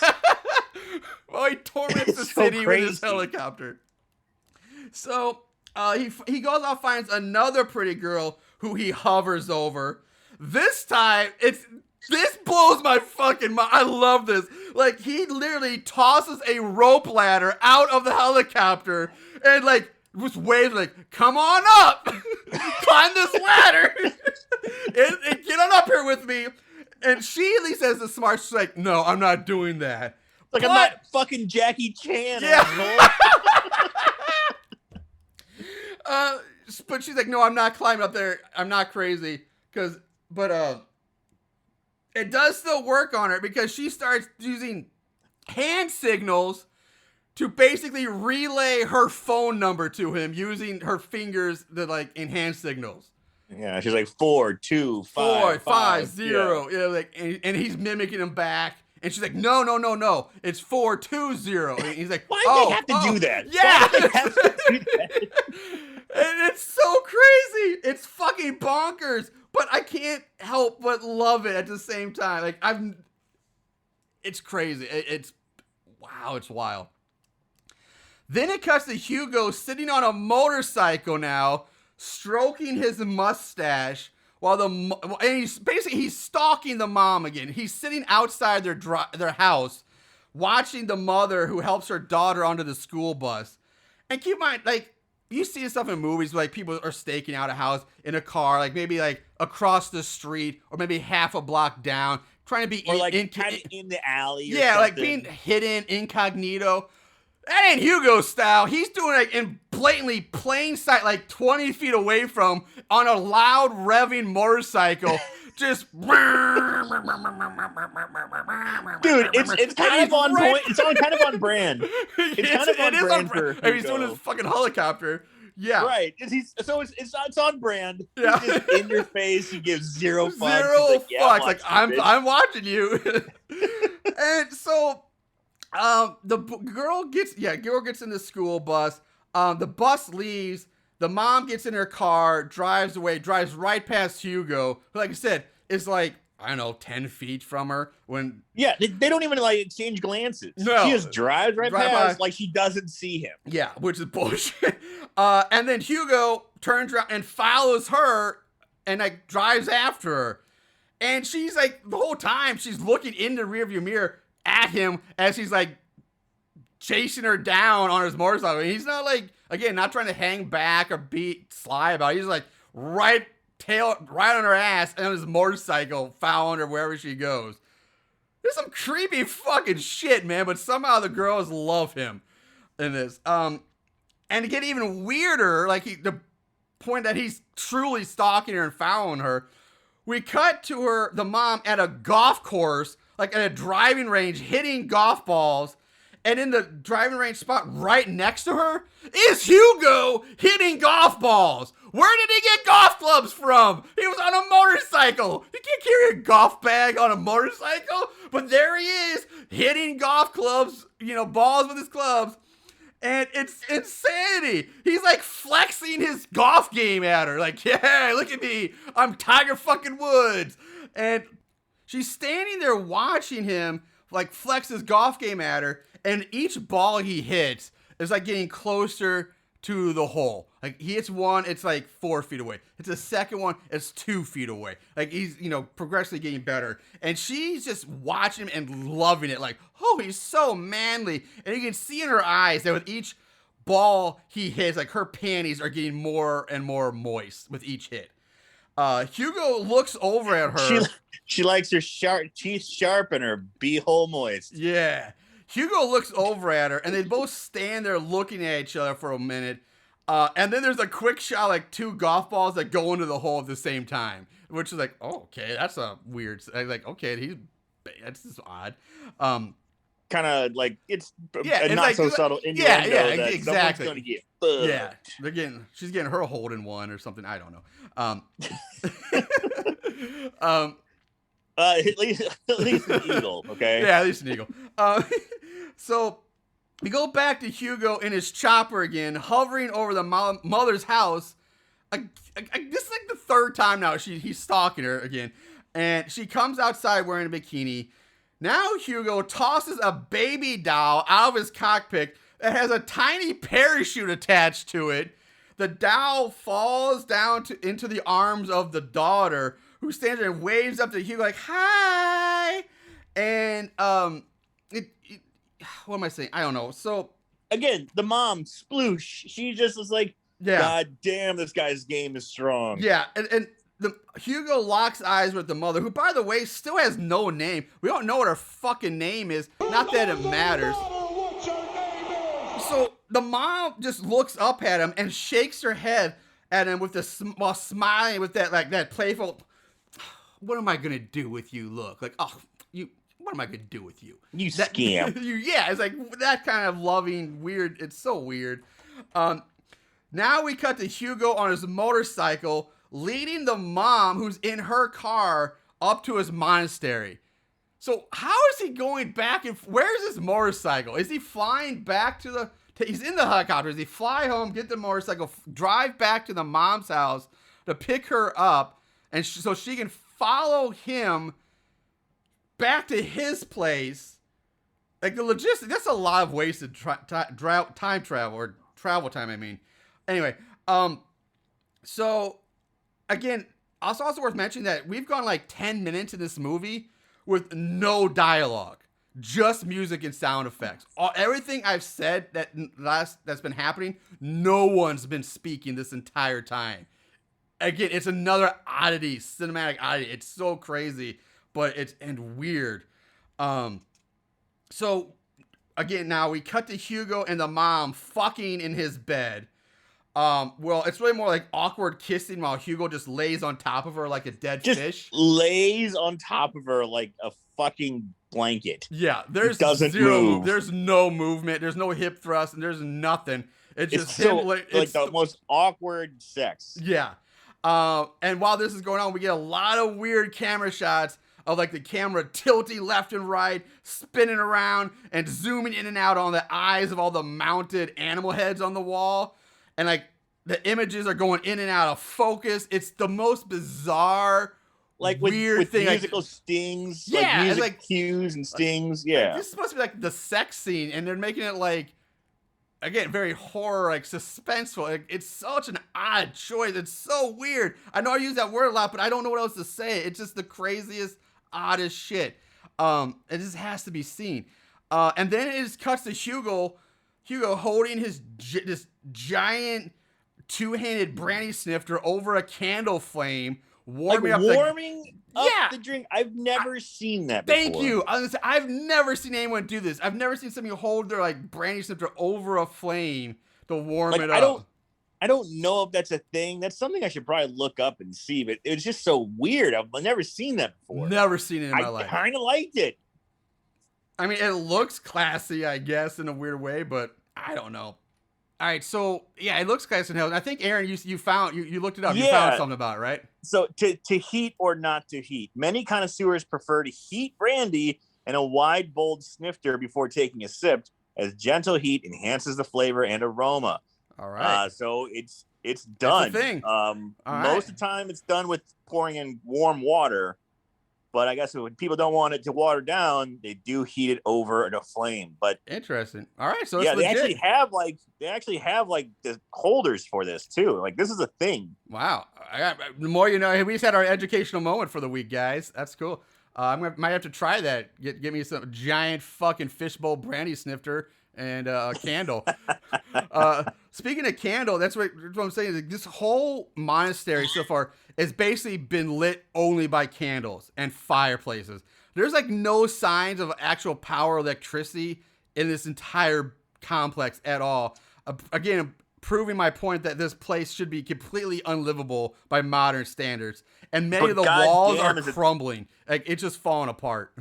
Well, he torments the city with his helicopter. So he goes off, finds another pretty girl who he hovers over. This time, this blows my fucking mind. I love this. Like, he literally tosses a rope ladder out of the helicopter and, like, just waves, like, come on up. Climb this ladder. and get on up here with me. And she at least has the smart, she's like, no, I'm not doing that. Like, I'm not fucking Jackie Chan. Yeah. But she's like, no, I'm not climbing up there. I'm not crazy. But it does still work on her because she starts using hand signals to basically relay her phone number to him using her fingers that like in hand signals. Yeah, she's like 4, 2, 5, 5, 0. Yeah, like and he's mimicking him back. And she's like, no. It's 4, 2, 0. And he's like, why do they have to do that? Yeah. Why do they have to do that? And it's so crazy. It's fucking bonkers. But I can't help but love it at the same time. Like it's crazy. It's wild. Then it cuts to Hugo sitting on a motorcycle now, stroking his mustache while he's stalking the mom again. He's sitting outside their house, watching the mother who helps her daughter onto the school bus. And keep in mind, like, you see this stuff in movies where, like, people are staking out a house in a car, like maybe like across the street or maybe half a block down, trying to be kind of in the alley. Yeah, like being hidden incognito. That ain't Hugo's style. He's doing it in blatantly plain sight, like 20 feet away from, on a loud revving motorcycle. Just dude, it's kind of on point. It's kind of on brand. It's kind of on brand for Hugo. He's doing his fucking helicopter. Yeah, right. It's on brand. Yeah, he's just in your face. He gives zero fucks. Zero fucks. Like I'm watching you. And so, the girl gets in the school bus. The bus leaves. The mom gets in her car, drives away, drives right past Hugo, who, like I said, is like, I don't know, 10 feet from her. Yeah, they don't even like exchange glances. No. She just drives right past, like she doesn't see him. Yeah, which is bullshit. And then Hugo turns around and follows her and like drives after her. And she's like, the whole time, she's looking in the rearview mirror at him as he's like chasing her down on his motorcycle. And he's not like, again, not trying to hang back or be sly about it. He's like right on her ass and on his motorcycle, following her wherever she goes. There's some creepy fucking shit, man, but somehow the girls love him in this. And to get even weirder, like the point that he's truly stalking her and following her, we cut to the mom at a golf course, like at a driving range, hitting golf balls. And in the driving range spot right next to her is Hugo hitting golf balls. Where did he get golf clubs from? He was on a motorcycle. You can't carry a golf bag on a motorcycle. But there he is hitting golf clubs, balls with his clubs. And it's insanity. He's like flexing his golf game at her. Like, yeah, look at me. I'm Tiger fucking Woods. And she's standing there watching him like flex his golf game at her. And each ball he hits is like getting closer to the hole. Like he hits one, it's like 4 feet away. It's the second one, it's 2 feet away. Like he's, progressively getting better. And she's just watching him and loving it. Like, oh, he's so manly. And you can see in her eyes that with each ball he hits, like her panties are getting more and more moist with each hit. Hugo looks over at her. She likes her teeth sharp and her beehole moist. Yeah. Hugo looks over at her, and they both stand there looking at each other for a minute. And then there's a quick shot, like 2 golf balls that go into the hole at the same time, which is like, oh, okay, that's a weird. Like, okay, that's just odd. Kind of like it's it's not like, so subtle. Yeah, that exactly. Gonna get fucked. Yeah, she's getting her hole in one or something. I don't know. At least an eagle, okay? Yeah, at least an eagle. So we go back to Hugo in his chopper again, hovering over the mother's house. This is like the 3rd time now he's stalking her again. And she comes outside wearing a bikini. Now Hugo tosses a baby doll out of his cockpit that has a tiny parachute attached to it. The doll falls down into the arms of the daughter, who stands there and waves up to Hugo like, hi. And what am I saying? I don't know. So again, the mom, sploosh. She just was like, yeah. God damn, this guy's game is strong. Yeah, and Hugo locks eyes with the mother, who, by the way, still has no name. We don't know what her fucking name is. Not that it matters. So the mom just looks up at him and shakes her head at him with while smiling with that playful, what am I gonna do with you look? Like, oh, what am I gonna do with you? You scamp. Yeah, it's like that kind of loving, weird. It's so weird. Now we cut to Hugo on his motorcycle, leading the mom, who's in her car, up to his monastery. So how is he going back and where's his motorcycle? Is he flying back to he's in the helicopter. Does he fly home, get the motorcycle, drive back to the mom's house to pick her up, and so she can follow him back to his place? Like the logistics, that's a lot of wasted time travel, or travel time, I mean. Anyway, so again, it's also worth mentioning that we've gone like 10 minutes in this movie with no dialogue, just music and sound effects. Everything I've said that's been happening, no one's been speaking this entire time. Again, it's another oddity, cinematic oddity. It's so crazy, but it's weird. So again, now we cut to Hugo and the mom fucking in his bed. Well, it's really more like awkward kissing while Hugo just lays on top of her like a dead fish. Lays on top of her like a fucking blanket. Yeah, there's doesn't move. There's no movement. There's no hip thrust, and there's nothing. It's just so, like the most awkward sex. Yeah. And while this is going on, we get a lot of weird camera shots of like the camera tilting left and right, spinning around, and zooming in and out on the eyes of all the mounted animal heads on the wall. And like the images are going in and out of focus. It's the most bizarre, like weird with thing. musical stings, yeah, like music cues and stings. Yeah, this is supposed to be like the sex scene, and they're making it like, again, very horror, like suspenseful. Like, it's such an odd choice. It's so weird. I know I use that word a lot, but I don't know what else to say. It's just the craziest, oddest shit. It just has to be seen. And then it just cuts to Hugo holding this giant two-handed brandy snifter over a candle flame, warming up the drink. I've never seen that before. Thank you. I've never seen anyone do this. I've never seen somebody hold their like brandy snifter over a flame to warm it up. I don't know if that's a thing. That's something I should probably look up and see, but it was just so weird. I've never seen that before. Never seen it in my life. I kind of liked it. I mean, it looks classy, I guess, in a weird way, but I don't know. All right, so yeah, it looks classy. I think, Aaron, you looked it up. Yeah. You found something about it, right? So to heat or not to heat, many connoisseurs prefer to heat brandy in a wide, bold snifter before taking a sip, as gentle heat enhances the flavor and aroma. All right. So it's done. That's the thing. Most of the time, it's done with pouring in warm water. But I guess when people don't want it to water down, they do heat it over a flame. But interesting. All right, so yeah, it's legit. they actually have the holders for this too. Like, this is a thing. Wow. The more you know. We just had our educational moment for the week, guys. That's cool. Might have to try that. Get me some giant fucking fishbowl brandy snifter and a candle. Speaking of candle, that's what I'm saying. Is this whole monastery so far has basically been lit only by candles and fireplaces. There's like no signs of actual power electricity in this entire complex at all. Again, proving my point that this place should be completely unlivable by modern standards. And many of the walls are crumbling. Like, it's just falling apart.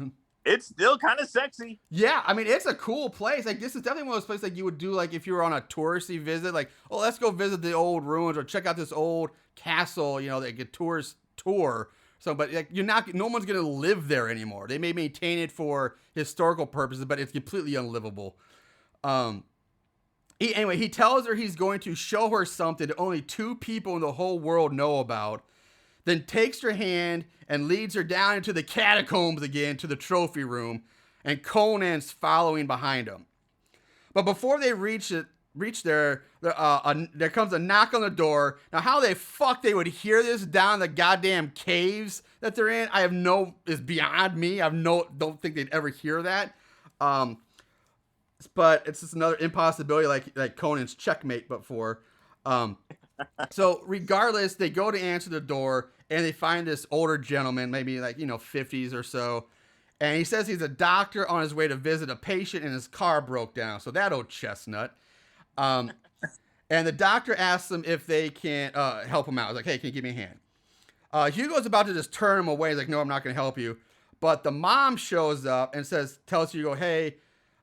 It's still kind of sexy. Yeah, I mean, it's a cool place. Like, this is definitely one of those places like you would do like if you were on a touristy visit. Like, oh, let's go visit the old ruins or check out this old castle. You know, like a tourist tour. So, but like, no one's gonna live there anymore. They may maintain it for historical purposes, but it's completely unlivable. Anyway, he tells her he's going to show her something that only 2 people in the whole world know about. Then takes her hand and leads her down into the catacombs again to the trophy room, and Conan's following behind him. But before they reach it, reach there, there comes a knock on the door. Now, how the fuck they would hear this down the goddamn caves that they're in, is beyond me. Don't think they'd ever hear that. But it's just another impossibility, like Conan's checkmate before. So regardless, they go to answer the door and they find this older gentleman, maybe 50s or so. And he says he's a doctor on his way to visit a patient and his car broke down. So that old chestnut. And the doctor asks them if they can help him out. He's like, hey, can you give me a hand? Hugo's about to just turn him away. He's like, no, I'm not going to help you. But the mom shows up and tells Hugo, hey,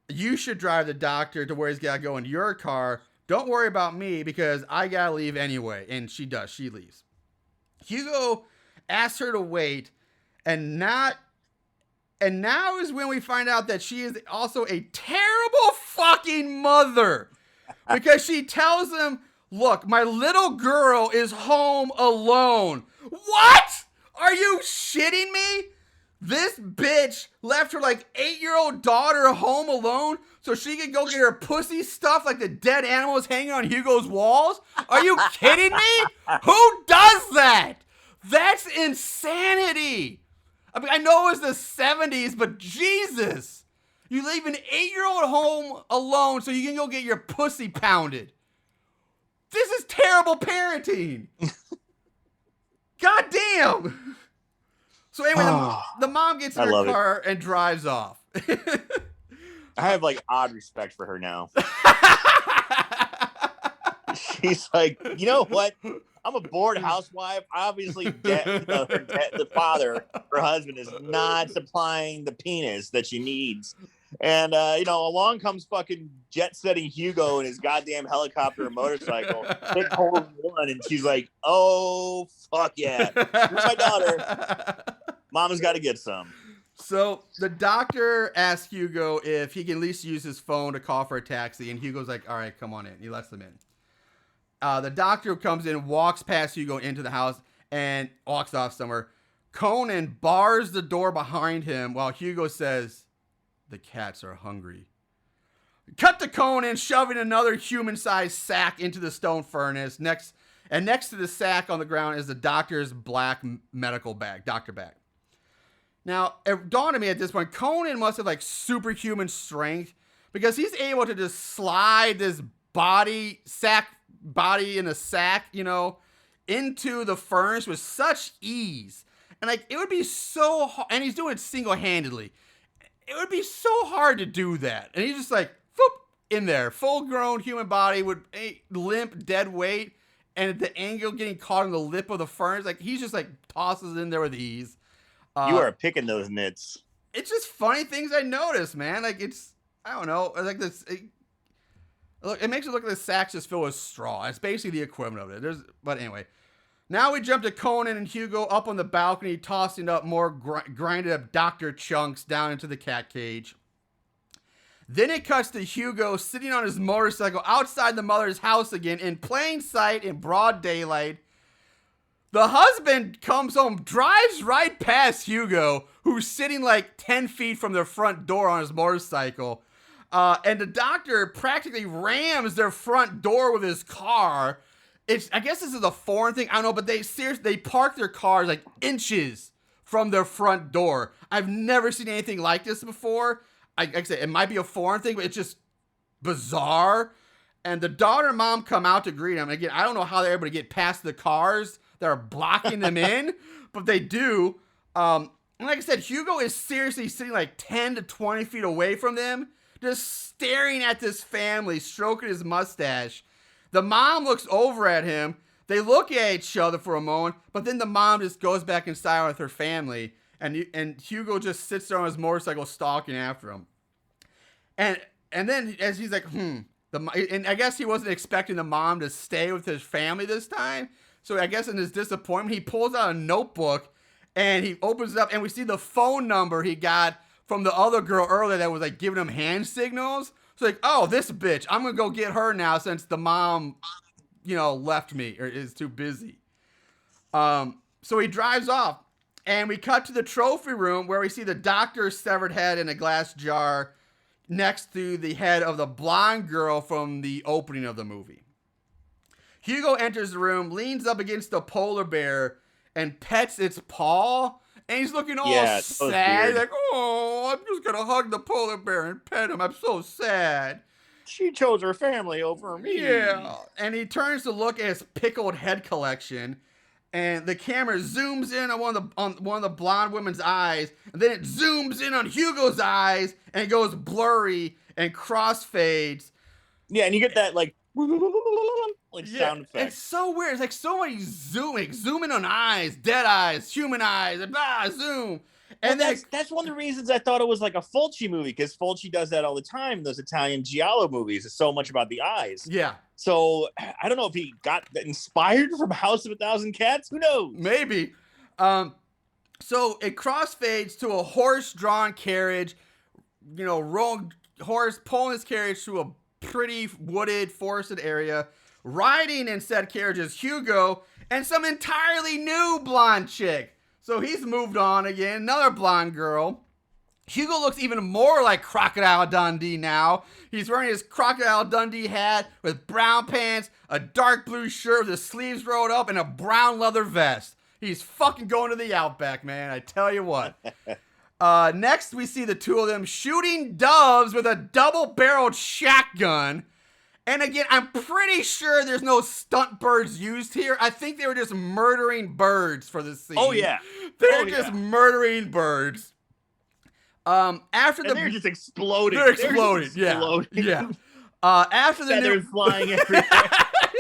you should drive the doctor to where he's got to go in your car. Don't worry about me because I got to leave anyway. And she does. She leaves. Hugo asks her to wait and now is when we find out that she is also a terrible fucking mother. Because she tells him, look, my little girl is home alone. What? Are you shitting me? This bitch left her 8-year-old daughter home alone so she could go get her pussy stuffed like the dead animals hanging on Hugo's walls? Are you kidding me? Who does that? That's insanity. I mean, I know it was the 70s, but Jesus. You leave an 8-year-old home alone so you can go get your pussy pounded. This is terrible parenting. God damn. So anyway, the mom gets in her car and drives off. I have odd respect for her now. She's like, you know what? I'm a bored housewife. Obviously, the father, her husband, is not supplying the penis that she needs. And, along comes fucking jet-setting Hugo in his goddamn helicopter and motorcycle. Big hole one, and she's like, oh, fuck yeah. Here's my daughter. Mama's got to get some. So the doctor asks Hugo if he can at least use his phone to call for a taxi. And Hugo's like, all right, come on in. He lets them in. The doctor comes in, walks past Hugo into the house, and walks off somewhere. Conan bars the door behind him while Hugo says, the cats are hungry. Cut to Conan shoving another human-sized sack into the stone furnace. Next to the sack on the ground is the doctor's black medical bag, doctor bag. Now, it dawned on me at this point, Conan must have superhuman strength because he's able to just slide this body in a sack, into the furnace with such ease. And it would be so hard, and he's doing it single-handedly. It would be so hard to do that. And he's just whoop, in there. Full-grown human body with a limp, dead weight, and at the angle getting caught in the lip of the furnace. He's just tosses it in there with ease. You are picking those nits. It's just funny things I notice, man. I don't know. This. It makes it look like the sack's just filled with straw. It's basically the equivalent of it. But anyway, now we jump to Conan and Hugo up on the balcony, tossing up more grinded up doctor chunks down into the cat cage. Then it cuts to Hugo sitting on his motorcycle outside the mother's house again in plain sight in broad daylight. The husband comes home, drives right past Hugo, who's sitting 10 feet from their front door on his motorcycle. And the doctor practically rams their front door with his car. I guess this is a foreign thing. I don't know, but they park their cars inches from their front door. I've never seen anything like this before. Like I said, it might be a foreign thing, but it's just bizarre. And the daughter and mom come out to greet him. Again, I don't know how they're able to get past the cars that are blocking them in, but they do. And like I said, Hugo is seriously sitting 10 to 20 feet away from them, just staring at this family, stroking his mustache. The mom looks over at him. They look at each other for a moment, but then the mom just goes back inside with her family, and Hugo just sits there on his motorcycle stalking after him. And then as he's like, and I guess he wasn't expecting the mom to stay with his family this time. So I guess in his disappointment, he pulls out a notebook and he opens it up, and we see the phone number he got from the other girl earlier that was giving him hand signals. So oh, this bitch, I'm going to go get her now since the mom, left me or is too busy. So he drives off, and we cut to the trophy room where we see the doctor's severed head in a glass jar. next to the head of the blonde girl from the opening of the movie. Hugo enters the room, leans up against the polar bear, and pets its paw. And he's looking all sad. Like, oh, I'm just going to hug the polar bear and pet him. I'm so sad. She chose her family over me. Yeah. And he turns to look at his pickled head collection. And the camera zooms in on one of the blonde women's eyes. And then it zooms in on Hugo's eyes. And it goes blurry and crossfades. Yeah, and you get that, like sound effect. It's so weird. It's like so many zooming on eyes, dead eyes, human eyes, and blah, zoom. And that's one of the reasons I thought it was like a Fulci movie, because Fulci does that all the time in those Italian giallo movies. It's so much about the eyes. Yeah. So I don't know if he got inspired from House of a Thousand Cats. Who knows? Maybe. So it crossfades to a horse-drawn carriage. Horse pulling his carriage through a pretty wooded, forested area. Riding in said carriage is Hugo and some entirely new blonde chick. So he's moved on again. Another blonde girl. Hugo looks even more like Crocodile Dundee now. He's wearing his Crocodile Dundee hat with brown pants, a dark blue shirt with the sleeves rolled up, and a brown leather vest. He's fucking going to the Outback, man. I tell you what. Next, we see the two of them shooting doves with a double-barreled shotgun. And again, I'm pretty sure there's no stunt birds used here. I think they were just murdering birds for this scene. Oh, yeah. They're just murdering birds. They're just exploding. They're exploding. Yeah. After the feathers flying everywhere.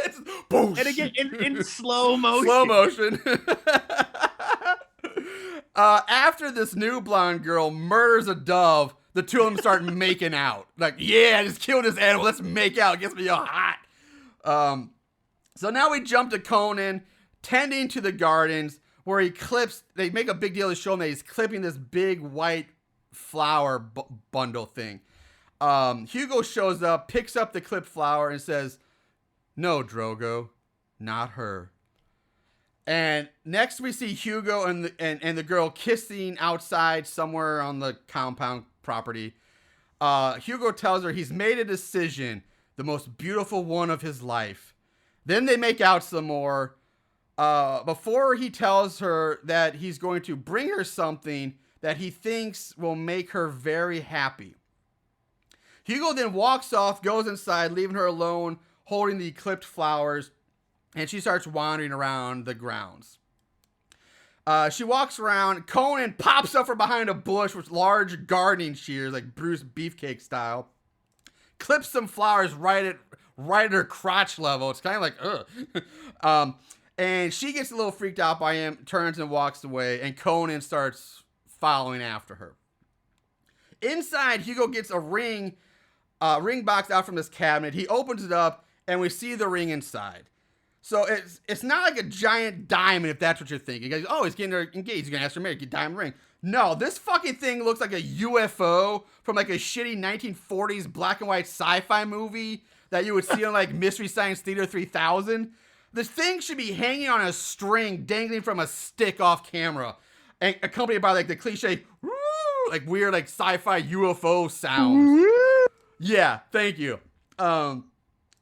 It's boom. And again, in slow motion. Slow motion. After this new blonde girl murders a dove, the two of them start making out. Like, yeah, I just killed this animal. Let's make out. It gets me all hot. So now we jump to Conan tending to the gardens where he clips. They make a big deal to show him that he's clipping this big white flower bundle thing. Hugo shows up, picks up the clipped flower, and says, "No, Drogo, not her." And next we see Hugo and the girl kissing outside somewhere on the compound property. Hugo tells her he's made a decision, the most beautiful one of his life. Then they make out some more. Before he tells her that he's going to bring her something that he thinks will make her very happy. Hugo then walks off, goes inside, leaving her alone, holding the clipped flowers. And she starts wandering around the grounds. She walks around. Conan pops up from behind a bush with large gardening shears, like Bruce Beefcake style. Clips some flowers right at her crotch level. It's kind of like, ugh. And she gets a little freaked out by him, turns and walks away. And Conan starts following after her. Inside, Hugo gets a ring box out from this cabinet. He opens it up, and we see the ring inside. So it's not like a giant diamond, if that's what you're thinking. You guys, oh, he's getting her engaged. He's going to ask her married, get a diamond ring. No, this fucking thing looks like a UFO from like a shitty 1940s black and white sci-fi movie that you would see on like Mystery Science Theater 3000. This thing should be hanging on a string, dangling from a stick off camera, and accompanied by like the cliche, like weird like sci-fi UFO sounds. Yeah, thank you.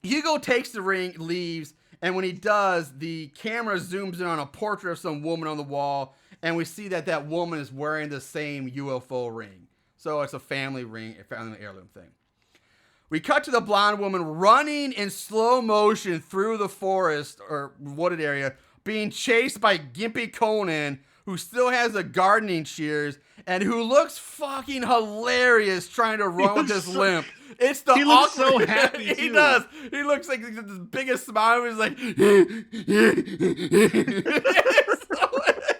Hugo takes the ring, leaves. And when he does, the camera zooms in on a portrait of some woman on the wall, and we see that woman is wearing the same UFO ring. So it's a family ring, a family heirloom thing. We cut to the blonde woman running in slow motion through the forest or wooded area, being chased by gimpy Conan, who still has the gardening shears and who looks fucking hilarious trying to run with this limp. It's the he looks so happy. He does. He looks like he's got this biggest smile. He's like, it's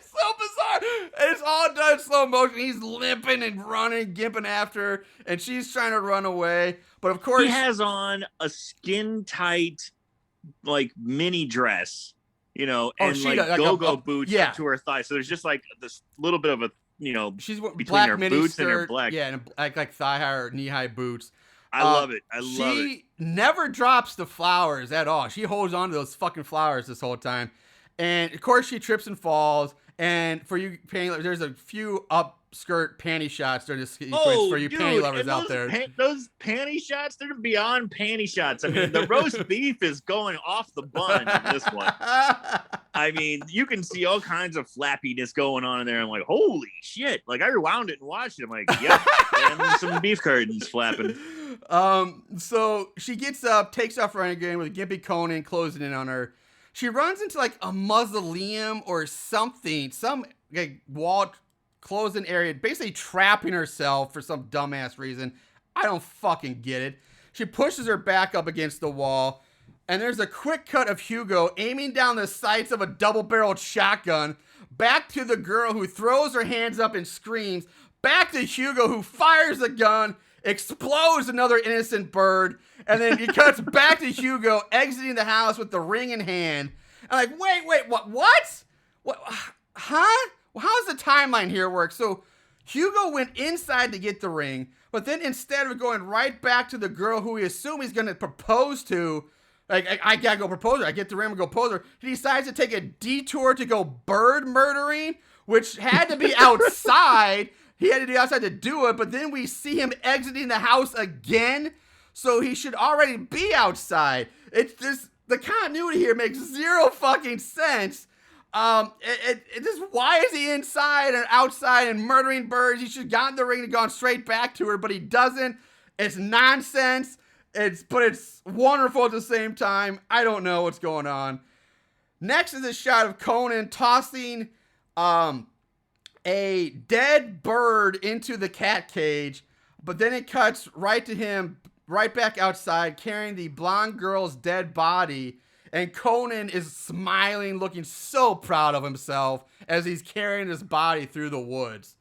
so bizarre. It's all done in slow motion. He's limping and running, gimping after her, and she's trying to run away. But of course, he has on a skin tight, like mini dress, and like go-go boots up to her thighs. So there's just like this little bit of a, she's between black her mini boots skirt, and her black. Yeah, and like thigh-high or knee-high boots. I love it. She never drops the flowers at all. She holds on to those fucking flowers this whole time. And of course she trips and falls. And for you panty lovers, there's a few upskirt panty shots during this sequence Oh, for you dude, panty lovers and out there. those panty shots, they're beyond panty shots. I mean, the roast beef is going off the bun in this one. I mean, you can see all kinds of flappiness going on in there. I'm like, holy shit. Like, I rewound it and watched it. I'm like, yep, and some beef curtains flapping. So she gets up, takes off running again with Gimpy Conan closing in on her. She runs into like a mausoleum or something, some like wall closing area, basically trapping herself for some dumbass reason. I don't fucking get it. She pushes her back up against the wall, and there's a quick cut of Hugo aiming down the sights of a double-barreled shotgun, back to the girl who throws her hands up and screams, back to Hugo who fires the gun, explodes another innocent bird, and then he cuts back to Hugo exiting the house with the ring in hand. I'm like, wait, what? Huh? Well, how does the timeline here work? So Hugo went inside to get the ring, but then instead of going right back to the girl who we assume he's going to propose to, like, I gotta go propose her. I get the ring and go propose her. He decides to take a detour to go bird murdering, which had to be outside. He had to be outside to do it, but then we see him exiting the house again, so he should already be outside. It's this, the continuity here makes zero fucking sense. It just, why is he inside and outside and murdering birds? He should have gotten the ring and gone straight back to her, but he doesn't. It's nonsense. But it's wonderful at the same time. I don't know what's going on. Next is a shot of Conan tossing a dead bird into the cat cage, but then it cuts right to him right back outside carrying the blonde girl's dead body, and Conan is smiling, looking so proud of himself as he's carrying his body through the woods.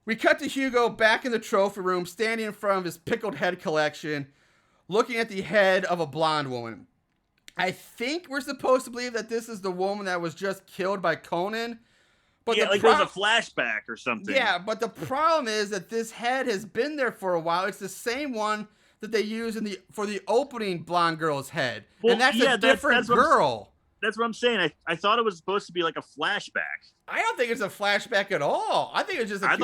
We cut to Hugo back in the trophy room, standing in front of his pickled head collection, looking at the head of a blonde woman. I think we're supposed to believe that this is the woman that was just killed by Conan. But yeah, like there's a flashback or something. Yeah, but the problem is that this head has been there for a while. It's the same one that they use for the opening blonde girl's head. Well, and that's a different girl. That's what I'm saying. I thought it was supposed to be like a flashback. I don't think it's a flashback at all. I think it's just I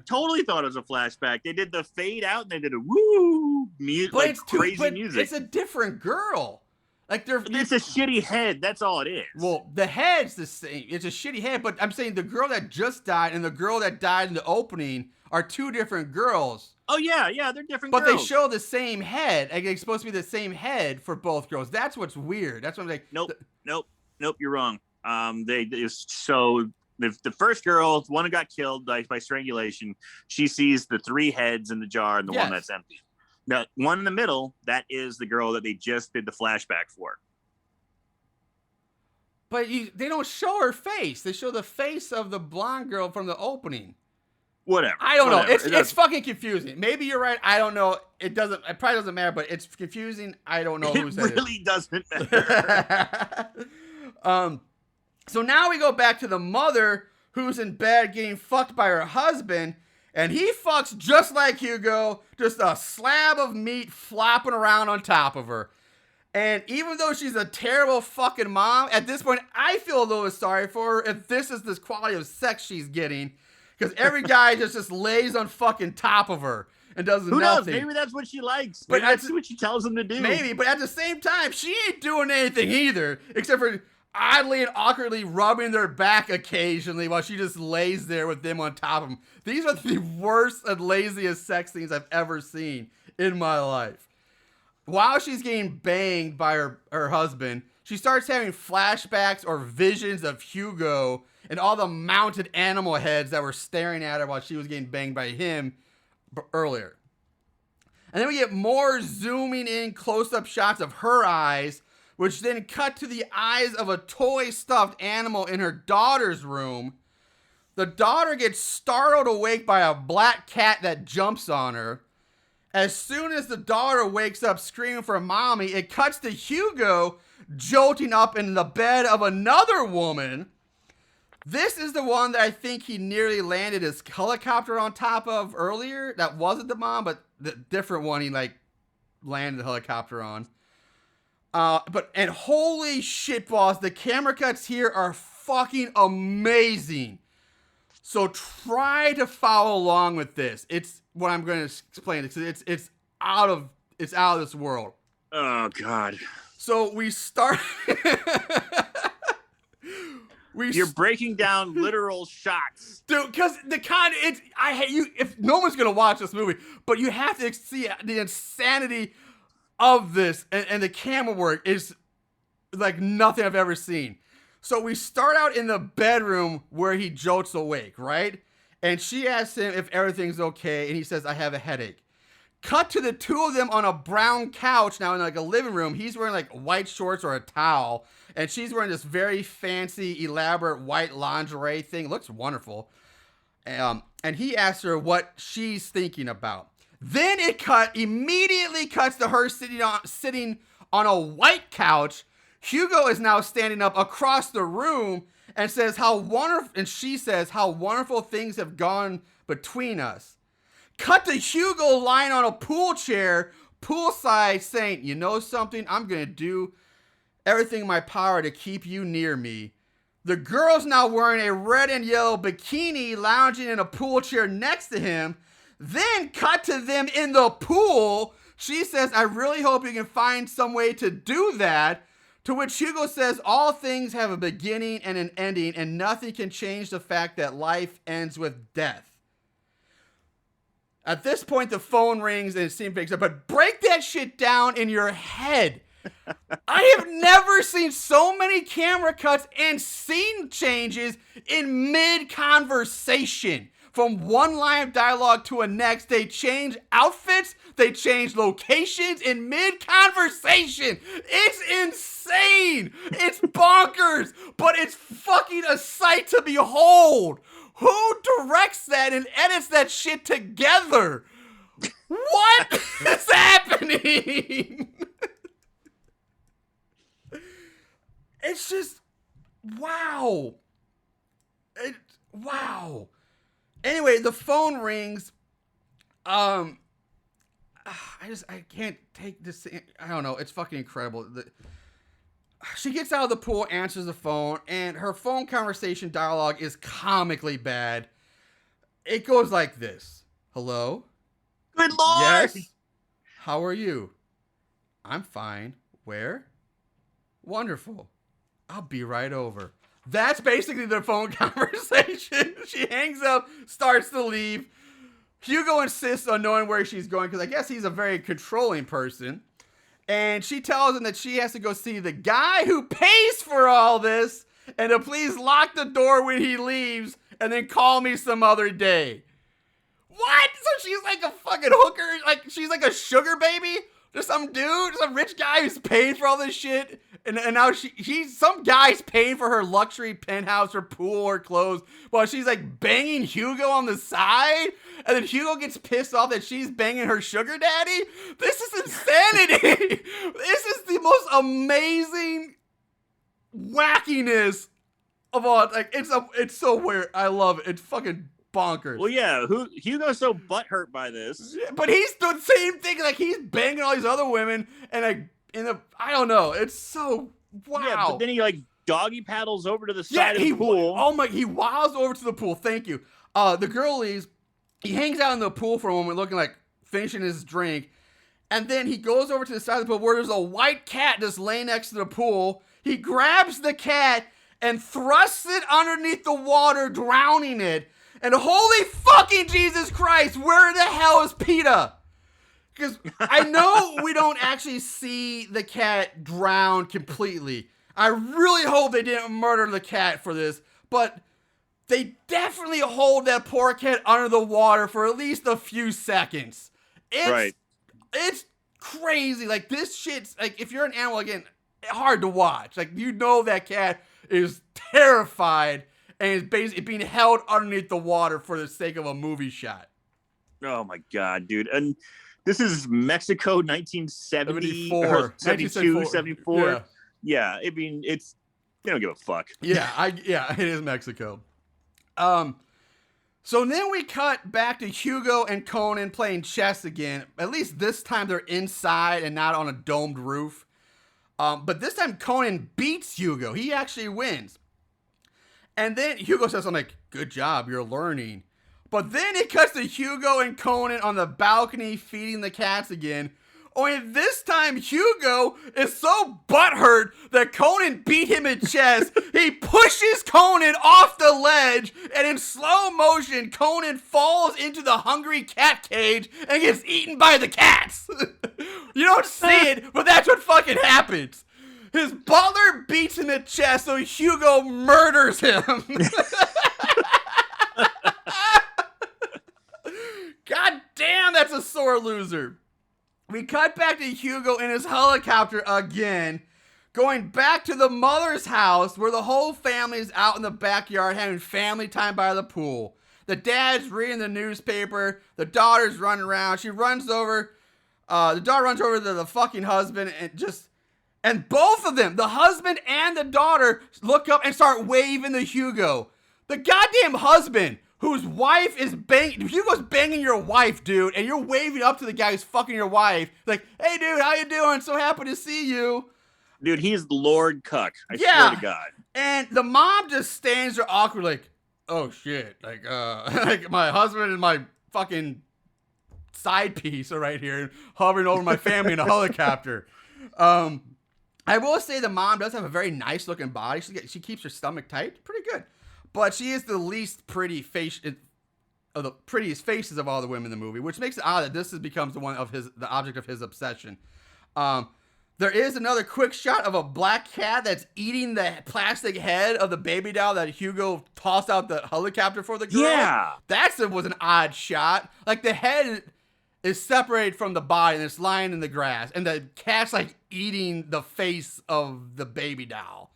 totally thought it was a flashback. They did the fade out and they did a woo music, like crazy music. It's a different girl. Like it's a shitty head. That's all it is. Well, the head's the same. It's a shitty head, but I'm saying the girl that just died and the girl that died in the opening are two different girls. Oh yeah, they're different girls. But they show the same head. Like, it's supposed to be the same head for both girls. That's what's weird. That's what I'm like. Nope. You're wrong. The first girl, the one who got killed by strangulation, she sees the three heads in the jar and the one that's empty. The one in the middle, that is the girl that they just did the flashback for. But they don't show her face. They show the face of the blonde girl from the opening. Whatever. I don't know. It's fucking confusing. Maybe you're right. I don't know. It probably doesn't matter, but it's confusing. I don't know who's it really doesn't matter. So now we go back to the mother who's in bed getting fucked by her husband, and he fucks just like Hugo, just a slab of meat flopping around on top of her. And even though she's a terrible fucking mom, at this point, I feel a little sorry for her if this is this quality of sex she's getting. Because every guy just lays on fucking top of her and does nothing. Who knows? Maybe that's what she likes. Maybe that's what she tells him to do. Maybe, but at the same time, she ain't doing anything either, except for oddly and awkwardly rubbing their back occasionally while she just lays there with them on top of them. These are the worst and laziest sex scenes I've ever seen in my life. While she's getting banged by her husband, she starts having flashbacks or visions of Hugo and all the mounted animal heads that were staring at her while she was getting banged by him earlier. And then we get more zooming in close-up shots of her eyes, which then cut to the eyes of a toy stuffed animal in her daughter's room. The daughter gets startled awake by a black cat that jumps on her. As soon as the daughter wakes up screaming for mommy, it cuts to Hugo jolting up in the bed of another woman. This is the one that I think he nearly landed his helicopter on top of earlier. That wasn't the mom, but the different one he landed the helicopter on. And holy shit balls, the camera cuts here are fucking amazing. So try to follow along with this. It's what I'm going to explain. It's out of this world. Oh God. So we start. You're breaking down literal shots, dude. Because I hate you. If no one's gonna watch this movie, but you have to see the insanity of this, and the camera work is like nothing I've ever seen. So we start out in the bedroom where he jolts awake, right? And she asks him if everything's okay, and he says, "I have a headache." Cut to the two of them on a brown couch now in like a living room. He's wearing like white shorts or a towel, and she's wearing this very fancy, elaborate white lingerie thing. Looks wonderful. And he asks her what she's thinking about. Then it immediately cuts to her sitting on a white couch. Hugo is now standing up across the room and says how wonderful, and she says how wonderful things have gone between us. Cut to Hugo lying on a pool chair, poolside, saying, "You know something? I'm going to do everything in my power to keep you near me." The girl's now wearing a red and yellow bikini, lounging in a pool chair next to him. Then cut to them in the pool. She says, "I really hope you can find some way to do that." To which Hugo says, "All things have a beginning and an ending, and nothing can change the fact that life ends with death." At this point, the phone rings and it seems picks up, but break that shit down in your head. I have never seen so many camera cuts and scene changes in mid-conversation. From one line of dialogue to a next, they change outfits, they change locations in mid-conversation. It's insane. It's bonkers, but it's fucking a sight to behold. Who directs that and edits that shit together? What is happening? It's just, wow. Wow. Anyway, the phone rings. I can't take this. I don't know. It's fucking incredible. She gets out of the pool, answers the phone, and her phone conversation dialogue is comically bad. It goes like this. "Hello? Good Lord. Yes? How are you? I'm fine. Where? Wonderful. I'll be right over." That's basically the phone conversation. She hangs up, starts to leave. Hugo insists on knowing where she's going because I guess he's a very controlling person. And she tells him that she has to go see the guy who pays for all this and to please lock the door when he leaves and then call me some other day. What? So she's like a fucking hooker? Like she's like a sugar baby? There's some dude, some rich guy who's paying for all this shit. And now some guy's paying for her luxury penthouse, her pool, her clothes, while she's like banging Hugo on the side. And then Hugo gets pissed off that she's banging her sugar daddy. This is insanity. This is the most amazing wackiness of all. Like it's so weird. I love it. It's fucking bonkers. Well, yeah. Hugo's so butthurt by this, but he's the same thing. Like he's banging all these other women, and like. I don't know. It's so wow. Yeah, but then he like doggy paddles over to the side of the pool. Oh my! He wows over to the pool. Thank you. The girl leaves. He hangs out in the pool for a moment, looking like finishing his drink, and then he goes over to the side of the pool where there's a white cat just laying next to the pool. He grabs the cat and thrusts it underneath the water, drowning it. And holy fucking Jesus Christ, where the hell is PETA? Because I know we don't actually see the cat drown completely. I really hope they didn't murder the cat for this, but they definitely hold that poor cat under the water for at least a few seconds. It's crazy. Like this shit's like, if you're an animal, again, hard to watch. Like you know that cat is terrified and is basically being held underneath the water for the sake of a movie shot. Oh my God, dude. And this is Mexico, 1970, 74. 72, 74. Yeah. I mean, they don't give a fuck. Yeah, it is Mexico. So then we cut back to Hugo and Conan playing chess again. At least this time they're inside and not on a domed roof. But this time Conan beats Hugo. He actually wins. And then Hugo says, I'm like, good job, you're learning. But then it cuts to Hugo and Conan on the balcony feeding the cats again. Only this time, Hugo is so butthurt that Conan beat him in chess. He pushes Conan off the ledge, and in slow motion, Conan falls into the hungry cat cage and gets eaten by the cats. You don't see it, but that's what fucking happens. His butler beats him at chess, so Hugo murders him. God damn, that's a sore loser. We cut back to Hugo in his helicopter again, going back to the mother's house where the whole family is out in the backyard having family time by the pool. The dad's reading the newspaper. The daughter's running around. The daughter runs over to the fucking husband and both of them, the husband and the daughter, look up and start waving to Hugo. The goddamn husband, whose wife is banging, Hugo's banging your wife, dude, and you're waving up to the guy who's fucking your wife. Like, hey, dude, how you doing? So happy to see you. Dude, he's Lord Cuck. I swear to God. And the mom just stands there awkward, like, oh, shit. Like, like my husband and my fucking side piece are right here hovering over my family in a helicopter. I will say the mom does have a very nice looking body. She keeps her stomach tight. Pretty good. But she is the least pretty face of the prettiest faces of all the women in the movie, which makes it odd that this becomes the object of his obsession. There is another quick shot of a black cat that's eating the plastic head of the baby doll that Hugo tossed out the helicopter for the girl. Yeah. Was an odd shot. Like the head is separated from the body and it's lying in the grass, and the cat's like eating the face of the baby doll.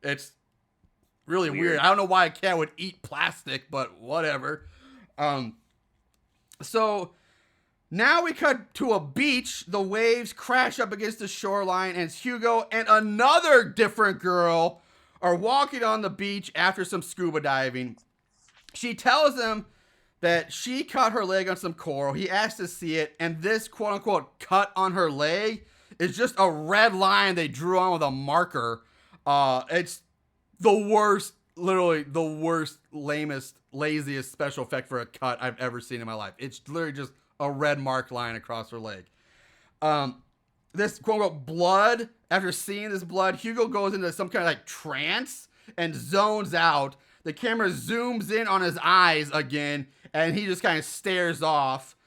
It's really weird. I don't know why a cat would eat plastic, but whatever. So now we cut to a beach. The waves crash up against the shoreline, and Hugo and another different girl are walking on the beach after some scuba diving. She tells him that she cut her leg on some coral. He asks to see it, and this quote-unquote cut on her leg is just a red line they drew on with a marker. It's the worst, literally the worst, lamest, laziest special effect for a cut I've ever seen in my life. It's literally just a red mark line across her leg. This quote-unquote blood, after seeing this blood, Hugo goes into some kind of like trance and zones out. The camera zooms in on his eyes again, and he just kind of stares off.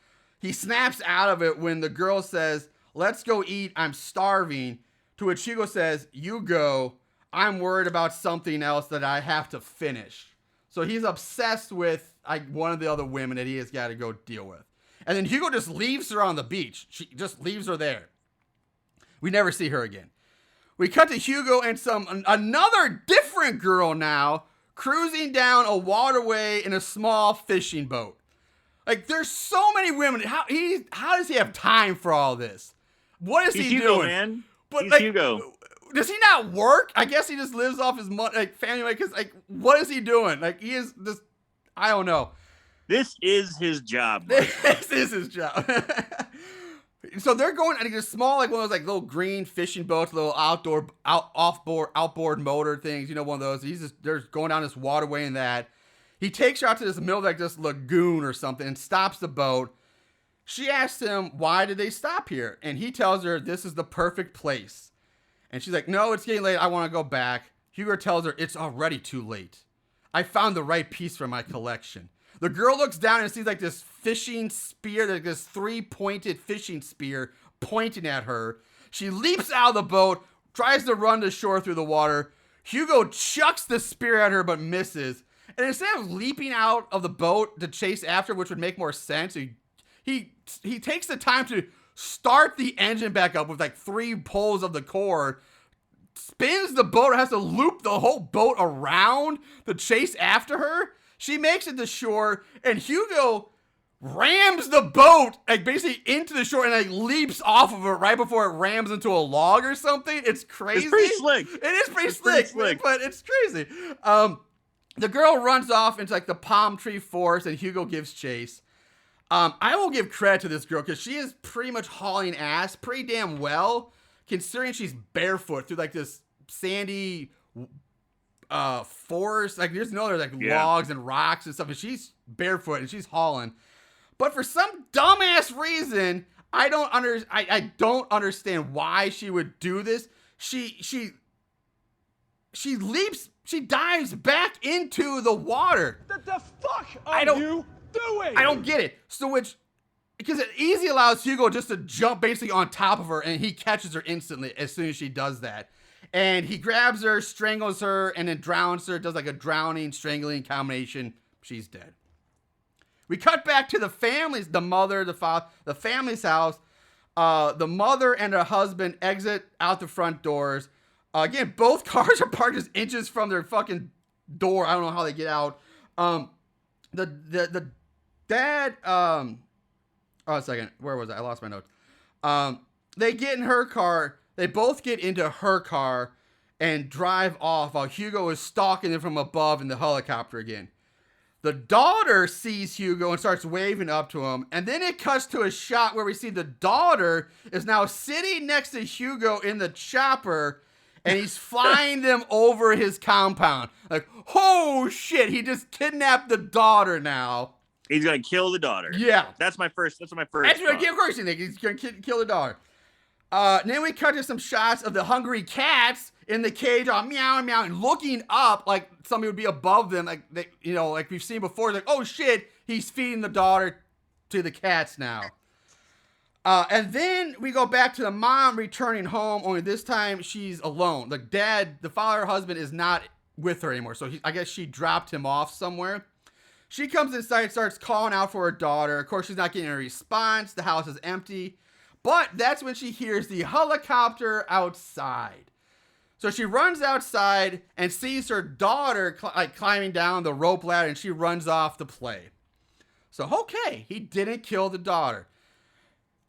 He snaps out of it when the girl says, "Let's go eat, I'm starving," to which Hugo says, "You go, I'm worried about something else that I have to finish." So he's obsessed with one of the other women that he has got to go deal with. And then Hugo just leaves her on the beach. She just leaves her there. We never see her again. We cut to Hugo and another different girl now, cruising down a waterway in a small fishing boat. Like, there's so many women. How does he have time for all this? What is he Hugo, doing? Man. But He's like, Hugo. Does he not work? I guess he just lives off his money, like family money. Because like, what is he doing? Like, he is just, I don't know. This is his job. This is his job. So they're going, I think, a small, like one of those like little green fishing boats, little outboard motor things. You know, one of those. They're going down this waterway in that. He takes her out to this middle of like this lagoon or something and stops the boat. She asks him, why did they stop here? And he tells her, this is the perfect place. And she's like, no, it's getting late. I want to go back. Hugo tells her, it's already too late. I found the right piece for my collection. The girl looks down and sees like this fishing spear, like this 3-pointed fishing spear pointing at her. She leaps out of the boat, tries to run to shore through the water. Hugo chucks the spear at her but misses. And instead of leaping out of the boat to chase after, which would make more sense, he takes the time to start the engine back up with like 3 pulls of the cord, spins the boat, has to loop the whole boat around to chase after her. She makes it to shore, and Hugo rams the boat like basically into the shore and like leaps off of it right before it rams into a log or something. It's crazy. It's pretty slick. It is pretty slick, but it's crazy. The girl runs off into like the palm tree forest, and Hugo gives chase. I will give credit to this girl because she is pretty much hauling ass pretty damn well, considering she's barefoot through like this sandy forest. Like there's like Yeah. logs and rocks and stuff, and she's barefoot and she's hauling. But for some dumbass reason, I don't understand why she would do this. She leaps, she dives back into the water. What the fuck are you doing? I don't get it. So because it easily allows Hugo just to jump basically on top of her, and he catches her instantly as soon as she does that. And he grabs her, strangles her, and then drowns her, does like a drowning, strangling combination. She's dead. We cut back to the families, the mother, the father, the family's house. The mother and her husband exit out the front doors. Again, both cars are parked just inches from their fucking door. I don't know how they get out. The dad, oh, a second. Where was I? I lost my notes. They get in her car. They both get into her car and drive off while Hugo is stalking them from above in the helicopter again. The daughter sees Hugo and starts waving up to him. And then it cuts to a shot where we see the daughter is now sitting next to Hugo in the chopper, and he's flying them over his compound. Like, oh shit, he just kidnapped the daughter now. He's gonna kill the daughter. Yeah. That's my first. That's what, of course you think. He's gonna kill the daughter. Then we cut to some shots of the hungry cats in the cage, all meowing, meowing, looking up like somebody would be above them, like they, like we've seen before. Like, oh shit, he's feeding the daughter to the cats now. And then we go back to the mom returning home. Only this time she's alone. The dad, the father, husband is not with her anymore. So I guess she dropped him off somewhere. She comes inside, starts calling out for her daughter. Of course, she's not getting a response. The house is empty. But that's when she hears the helicopter outside. So she runs outside and sees her daughter climbing down the rope ladder, and she runs off to play. So, okay, he didn't kill the daughter.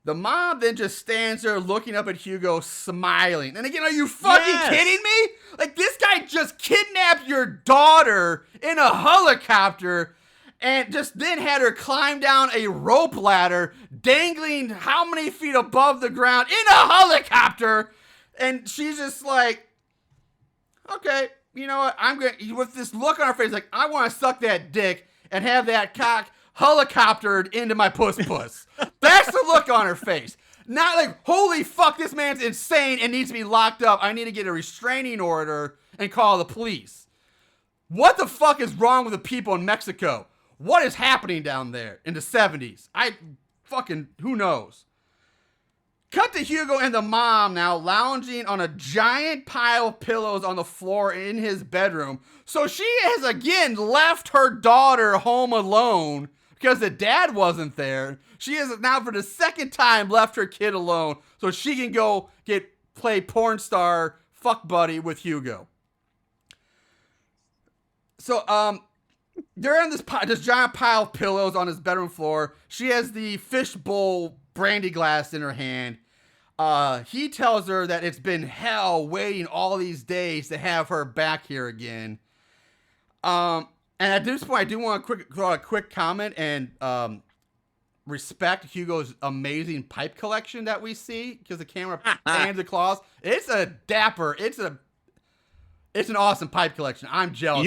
The mom then just stands there looking up at Hugo, smiling. And again, are you fucking kidding me? Like, this guy just kidnapped your daughter in a helicopter and just then had her climb down a rope ladder, dangling how many feet above the ground in a helicopter. And she's just like, okay, you know what? I'm going to, with this look on her face, like, I want to suck that dick and have that cock helicoptered into my puss. That's the look on her face. Not like, holy fuck, this man's insane and needs to be locked up. I need to get a restraining order and call the police. What the fuck is wrong with the people in Mexico? What is happening down there in the 70s? Who knows? Cut to Hugo and the mom now lounging on a giant pile of pillows on the floor in his bedroom. So she has again left her daughter home alone because the dad wasn't there. She has now for the second time left her kid alone so she can go play porn star fuck buddy with Hugo. So, they're on this giant pile of pillows on his bedroom floor. She has the fishbowl brandy glass in her hand. He tells her that it's been hell waiting all these days to have her back here again. And at this point, I do want to throw a quick comment and respect Hugo's amazing pipe collection that we see because the camera pans across. It's a dapper. It's an awesome pipe collection. I'm jealous.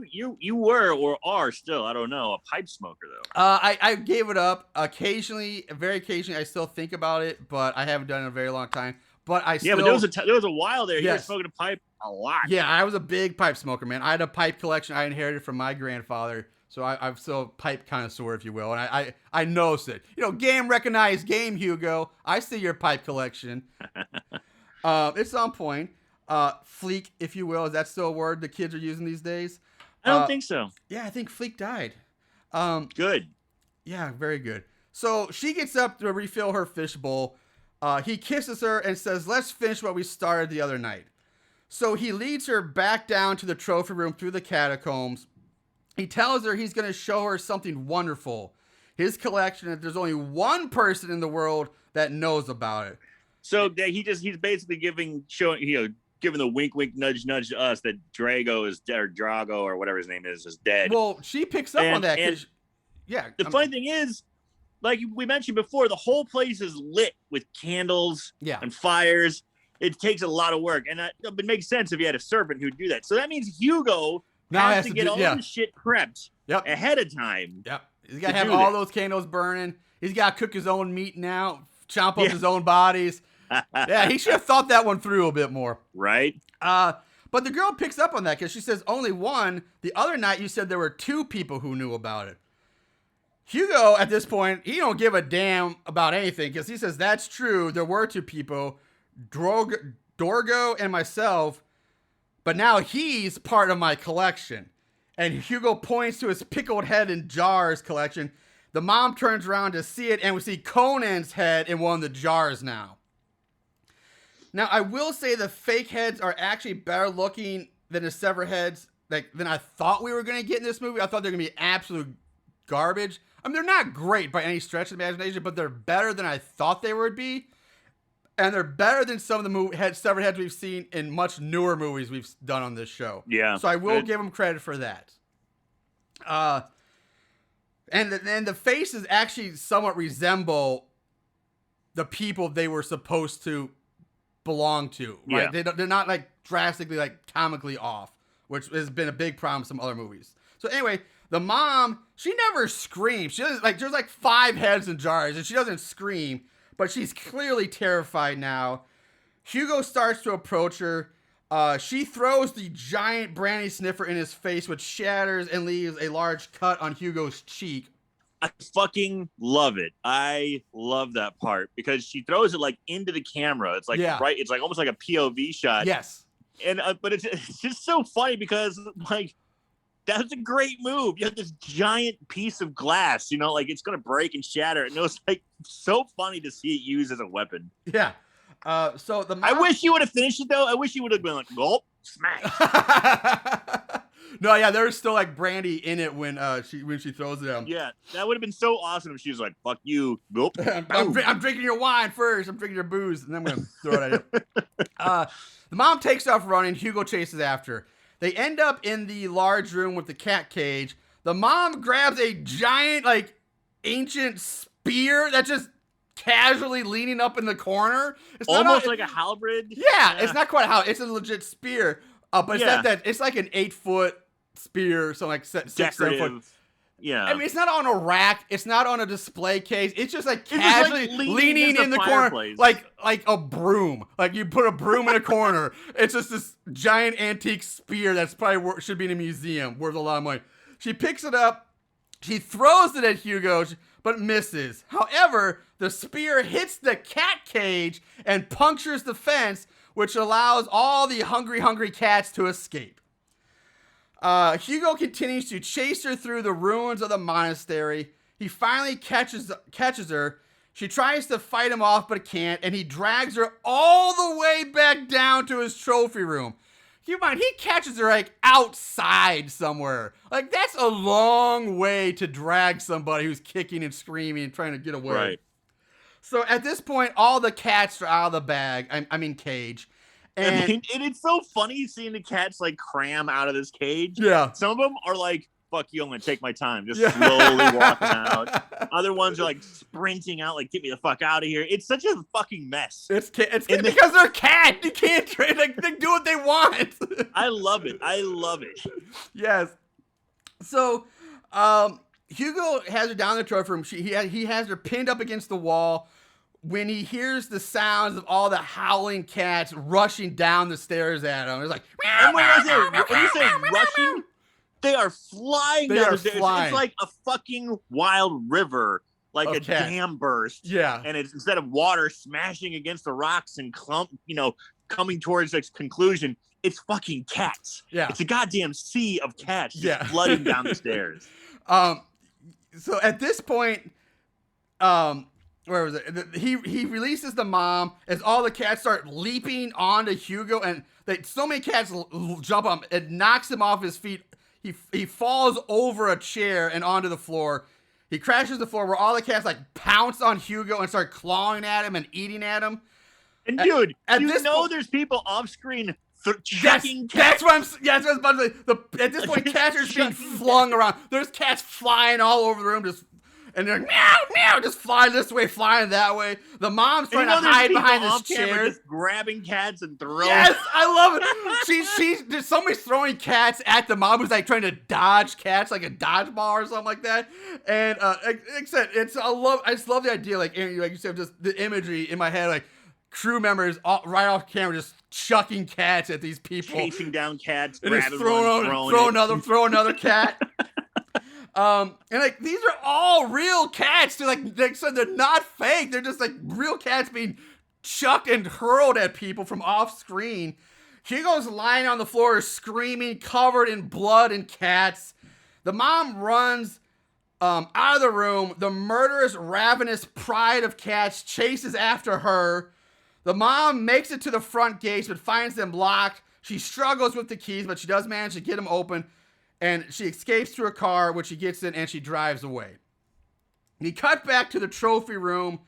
You were or are still, I don't know, a pipe smoker though. I gave it up occasionally, very occasionally. I still think about it, but I haven't done it in a very long time. But but there was a while there. You were smoking a pipe a lot. Yeah, I was a big pipe smoker, man. I had a pipe collection I inherited from my grandfather, so I'm still a pipe connoisseur, if you will. And I noticed it. Game recognized game, Hugo. I see your pipe collection. It's on point. Fleek, if you will, is that still a word the kids are using these days? I don't think so. Yeah, I think Fleek died. Good. Yeah, very good. So she gets up to refill her fishbowl. He kisses her and says, let's finish what we started the other night. So he leads her back down to the trophy room through the catacombs. He tells her he's going to show her something wonderful. His collection, that there's only one person in the world that knows about it. So he's basically giving the wink, nudge, nudge to us that Drago is dead, or Drago, or whatever his name is dead. Well, she picks up on that. The funny thing is, like we mentioned before, the whole place is lit with candles and fires. it takes a lot of work, and it makes sense if you had a servant who'd do that. So that means Hugo Now has to get all this shit prepped ahead of time. Yep. He's got to have all those candles burning. He's got to cook his own meat now, chomp up his own bodies. Yeah, he should have thought that one through a bit more. Right. But the girl picks up on that because she says only one. The other night you said there were 2 people who knew about it. Hugo, at this point, he don't give a damn about anything because he says that's true. There were 2 people, Dorgo and myself, but now he's part of my collection. And Hugo points to his pickled head in jars collection. The mom turns around to see it, and we see Conan's head in one of the jars now. Now, I will say the fake heads are actually better looking than the severed heads than I thought we were going to get in this movie. I thought they were going to be absolute garbage. I mean, they're not great by any stretch of the imagination, but they're better than I thought they would be. And they're better than some of the severed heads we've seen in much newer movies we've done on this show. Yeah. So I will give them credit for that. And the faces actually somewhat resemble the people they were supposed to belong to. Right? Yeah. They're not like drastically like comically off, which has been a big problem in some other movies. So anyway, the mom, she never screams. She doesn't there's like 5 heads in jars, and she doesn't scream. But she's clearly terrified now. Hugo starts to approach her. She throws the giant brandy sniffer in his face, which shatters and leaves a large cut on Hugo's cheek. I fucking love it. I love that part because she throws it like into the camera. It's like right. It's like almost like a POV shot. Yes. And but it's just so funny because like that's a great move. You have this giant piece of glass, like it's gonna break and shatter. And it was like so funny to see it used as a weapon. Yeah. So the mom... I wish you would have finished it though. I wish you would have been like, gulp, smash. No, yeah, there's still like brandy in it when she throws it at him. Yeah, that would have been so awesome if she was like, "Fuck you, gulp." I'm drinking your wine first. I'm drinking your booze, and then I'm gonna throw it at you. The mom takes off running. Hugo chases after. They end up in the large room with the cat cage. The mom grabs a giant, like, ancient spear that's just casually leaning up in the corner. It's almost like a halberd. Yeah, it's not quite a halberd. It's a legit spear. But it's not that. It's like an 8-foot spear, so like 6, 7 foot. Yeah. I mean, it's not on a rack. It's not on a display case. It's just like casually leaning in the corner, like a broom. Like you put a broom in a corner. It's just this giant antique spear that's probably should be in a museum, worth a lot of money. She picks it up. She throws it at Hugo, but misses. However, the spear hits the cat cage and punctures the fence, which allows all the hungry cats to escape. Hugo continues to chase her through the ruins of the monastery. He finally catches her. She tries to fight him off, but can't, and he drags her all the way back down to his trophy room. Keep in mind, he catches her like outside somewhere. Like that's a long way to drag somebody who's kicking and screaming and trying to get away. Right. So at this point, all the cats are out of the bag. I mean cage. And it's so funny seeing the cats like cram out of this cage. Yeah. Some of them are like, fuck you, I'm going to take my time. Just slowly walking out. Other ones are like sprinting out, like, get me the fuck out of here. It's such a fucking mess. It's because they're cats. You can't trade. Like, they do what they want. I love it. Yes. So, Hugo has her down in the trophy room. He has her pinned up against the wall. When he hears the sounds of all the howling cats rushing down the stairs at him, it's like, and when you say rushing, they are flying down the stairs. It's like a fucking wild river, like a dam burst. Yeah. And it's instead of water smashing against the rocks and coming towards its conclusion, it's fucking cats. Yeah. It's a goddamn sea of cats just flooding down the stairs. So at this point, where was it? He releases the mom as all the cats start leaping onto Hugo, and so many cats jump on him. It knocks him off his feet. He falls over a chair and onto the floor. He crashes the floor where all the cats like pounce on Hugo and start clawing at him and eating at him. And dude, there's people off screen chucking That's cats. what I'm about to say. At this point, cats are just being flung around. There's cats flying all over the room, and they're meow, meow, just flying this way, flying that way. The mom's trying to hide behind this chair. Just grabbing cats and throwing. Yes, I love it. Somebody's throwing cats at the mom who's like trying to dodge cats, like a dodgeball or something like that. And except I just love the idea, like you said, just the imagery in my head, like crew members right off camera just chucking cats at these people, chasing down cats, and just throw another cat. And like these are all real cats. So they're not fake. They're just like real cats being chucked and hurled at people from off screen. Hugo's lying on the floor screaming, covered in blood and cats. The mom runs out of the room. The murderous, ravenous pride of cats chases after her. The mom makes it to the front gates but finds them locked. She struggles with the keys, but she does manage to get them open. And she escapes to her car, which she gets in, and she drives away. We cut back to the trophy room.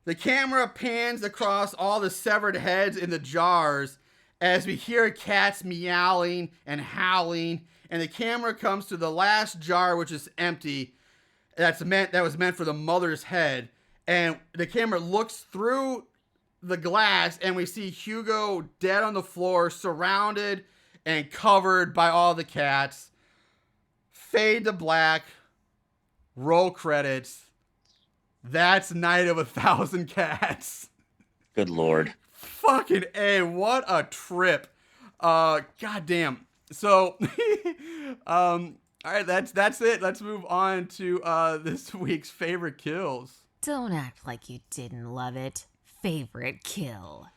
The camera pans across all the severed heads in the jars as we hear cats meowing and howling. And the camera comes to the last jar, which is empty. That was meant for the mother's head. And the camera looks through the glass, and we see Hugo dead on the floor, surrounded and covered by all the cats. Fade to black. Roll credits. That's Night of 1,000 Cats. Good Lord. Fucking A, what a trip. Goddamn. So, all right, that's it. Let's move on to this week's favorite kills. Don't act like you didn't love it. Favorite kill.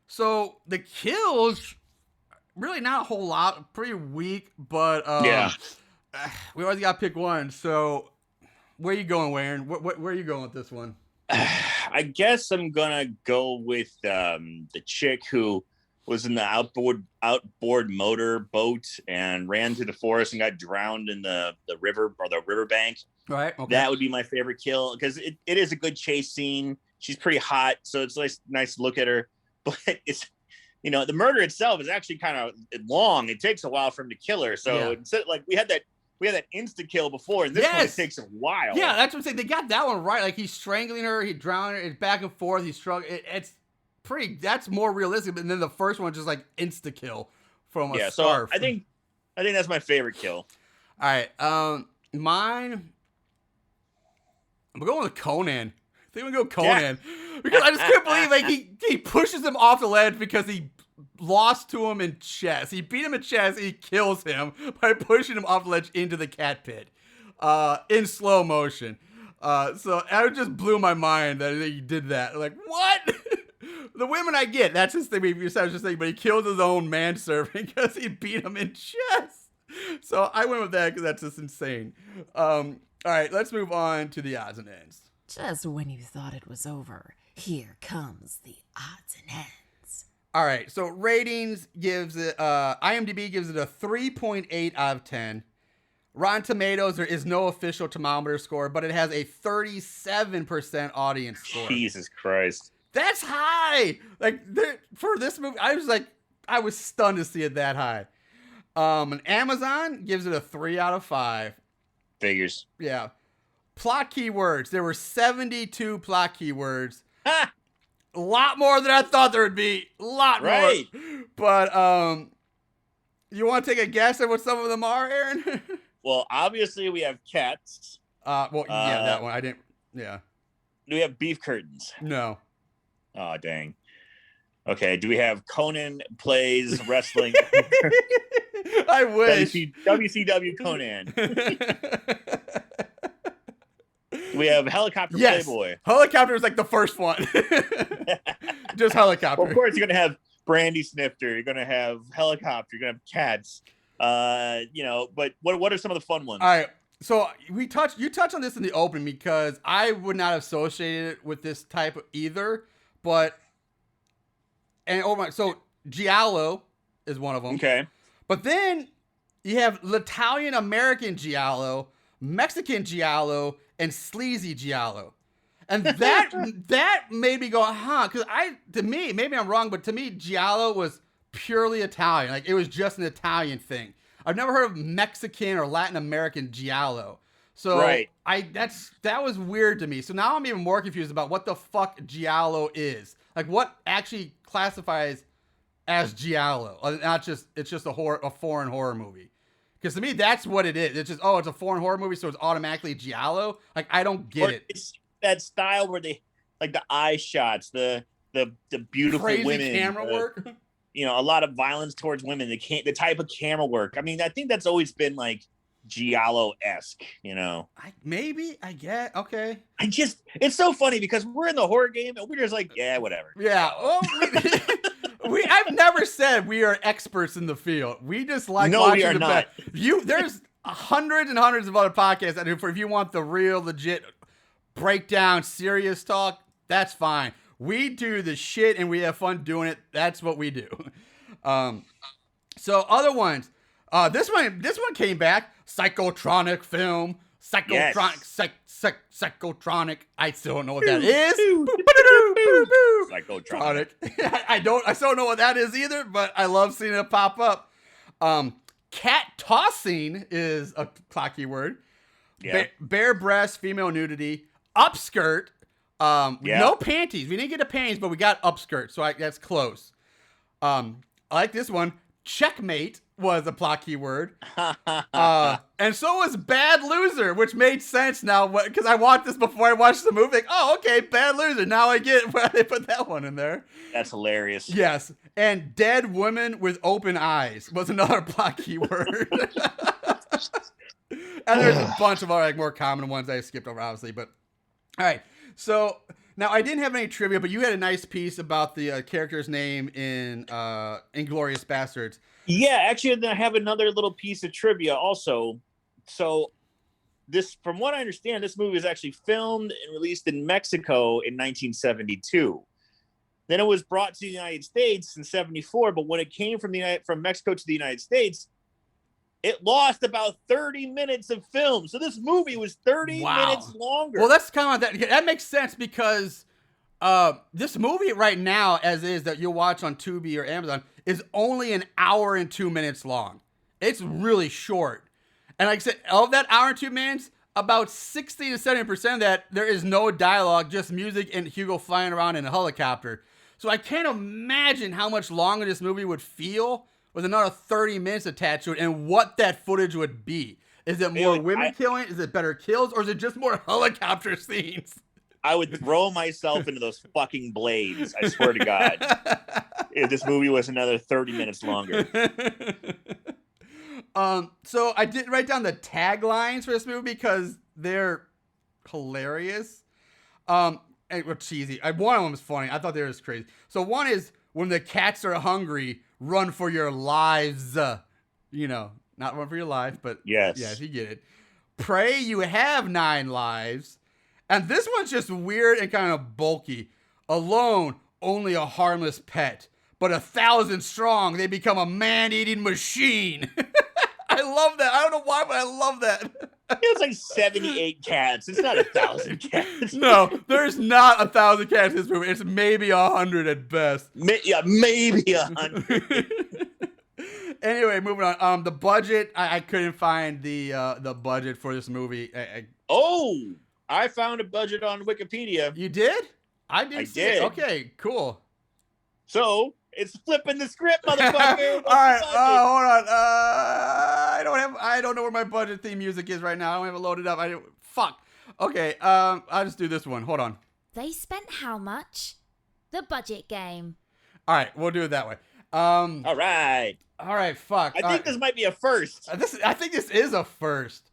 So, the kills, really not a whole lot. Pretty weak, but yeah. We always got to pick one. So, where are you going, Warren? Where are you going with this one? I guess I'm gonna go with the chick who was in the outboard motor boat and ran through the forest and got drowned in the river or the riverbank. Right. Okay. That would be my favorite kill because it is a good chase scene. She's pretty hot, so it's nice to look at her. But it's, the murder itself is actually kind of long. It takes a while for him to kill her. So instead, like we had that insta kill before, and this one takes a while. Yeah, that's what I'm saying. They got that one right. Like he's strangling her, he drowned her, it's back and forth. He's struggling. It's pretty. That's more realistic. And then the first one just like insta kill from a scarf. So I think that's my favorite kill. All right, mine. I'm going with Conan. I think we go Conan because I just can't believe like he pushes him off the ledge because he lost to him in chess. He beat him in chess. He kills him by pushing him off the ledge into the cat pit in slow motion. So it just blew my mind that he did that. Like, what? The women I get. That's his thing. But he killed his own manservant because he beat him in chess. So I went with that because that's just insane. All right, let's move on to the odds and ends. Just when you thought it was over, here comes the odds and ends. All right, so ratings gives it, IMDb gives it a 3.8 out of 10. Rotten Tomatoes, there is no official thermometer score, but it has a 37% audience score. Jesus Christ. That's high! Like, for this movie, I was stunned to see it that high. And Amazon gives it a 3 out of 5. Figures. Yeah. Plot keywords. There were 72 plot keywords. A lot more than I thought there would be. A lot more. But you want to take a guess at what some of them are, Aaron? Well, obviously we have cats. That one. I didn't. Yeah. Do we have beef curtains? No. Oh, dang. Okay. Do we have Conan plays wrestling? I wish. WCW Conan. We have Helicopter Playboy. Helicopter is like the first one. Just Helicopter. Well, of course, you're going to have Brandy Snifter. You're going to have Helicopter. You're going to have cats. But what are some of the fun ones? All right. So you touched on this in the opening because I would not associate it with this type either. But so giallo is one of them. Okay. But then you have Italian American giallo, Mexican giallo, and sleazy giallo. And that made me go, because to me, maybe I'm wrong, but to me, giallo was purely Italian. Like it was just an Italian thing. I've never heard of Mexican or Latin American giallo. So Right. that was weird to me. So now I'm even more confused about what the fuck giallo is. Like what actually classifies as giallo? It's just a foreign horror movie. Because to me that's what it is. It's just it's a foreign horror movie, so it's automatically giallo. Like I don't get it. It's that style where they like the eye shots, the beautiful Crazy women, camera work. You know, a lot of violence towards women. The type of camera work. I mean, I think that's always been like giallo-esque, you know. I get okay. It's so funny because we're in the horror game and we're just like, yeah, whatever. Yeah. Well, I've never said we are experts in the field. We just like watching we are not. There's hundreds and hundreds of other podcasts that if you want the real legit breakdown, serious talk, that's fine. We do the shit and we have fun doing it. That's what we do. So other ones. This one came back. Psychotronic film. Psychotronic. Yes. Psychotronic. I still don't know what that is. Psychotronic. I still don't know what that is either, but I love seeing it pop up. Cat tossing is a clocky word. Yeah. Bare breast, female nudity. Upskirt. No panties. We didn't get the panties, but we got upskirt, so that's close. I like this one. Checkmate was a plot keyword. And so was Bad Loser, which made sense now because I watched this before I watched the movie. Like, oh, okay, Bad Loser. Now I get why they put that one in there. That's hilarious. Yes. And Dead Women with Open Eyes was another plot keyword. And there's a bunch of other more common ones I skipped over, obviously. But all right. So now I didn't have any trivia, but you had a nice piece about the character's name in Inglourious Bastards. Yeah, actually, I have another little piece of trivia also. So this, from what I understand, this movie was actually filmed and released in Mexico in 1972. Then it was brought to the United States in 74, but when it came from Mexico to the United States, it lost about 30 minutes of film. So this movie was 30 minutes longer. Well, that's kind of that makes sense because this movie right now, as is that you'll watch on Tubi or Amazon, is only an hour and 2 minutes long. It's really short. And like I said, of that hour and 2 minutes, about 60 to 70% of that, there is no dialogue, just music and Hugo flying around in a helicopter. So I can't imagine how much longer this movie would feel with another 30 minutes attached to it and what that footage would be. Is it more women killing? Is it better kills? Or is it just more helicopter scenes? I would throw myself into those fucking blades. I swear to God. If this movie was another 30 minutes longer. So I did write down the taglines for this movie because they're hilarious. And were cheesy. One of them was funny. I thought they were just crazy. So one is, when the cats are hungry, run for your lives. You know, not run for your life, but yes, you get it. Pray you have 9 lives. And this one's just weird and kind of bulky. Alone, only a harmless pet. But 1,000 strong, they become a man-eating machine. I love that. I don't know why, but I love that. It's like 78 cats. It's not 1,000 cats. No, there's not 1,000 cats in this movie. It's maybe 100 at best. Maybe 100. Anyway, moving on. The budget, I couldn't find the budget for this movie. I found a budget on Wikipedia. You did? I did. Okay, cool. So it's flipping the script, motherfucker. All right, hold on. I don't know where my budget theme music is right now. I don't have it loaded up. Fuck. Okay, I'll just do this one. Hold on. They spent how much? The budget game. All right, we'll do it that way. All right. Fuck. I think this might be a first. I think this is a first.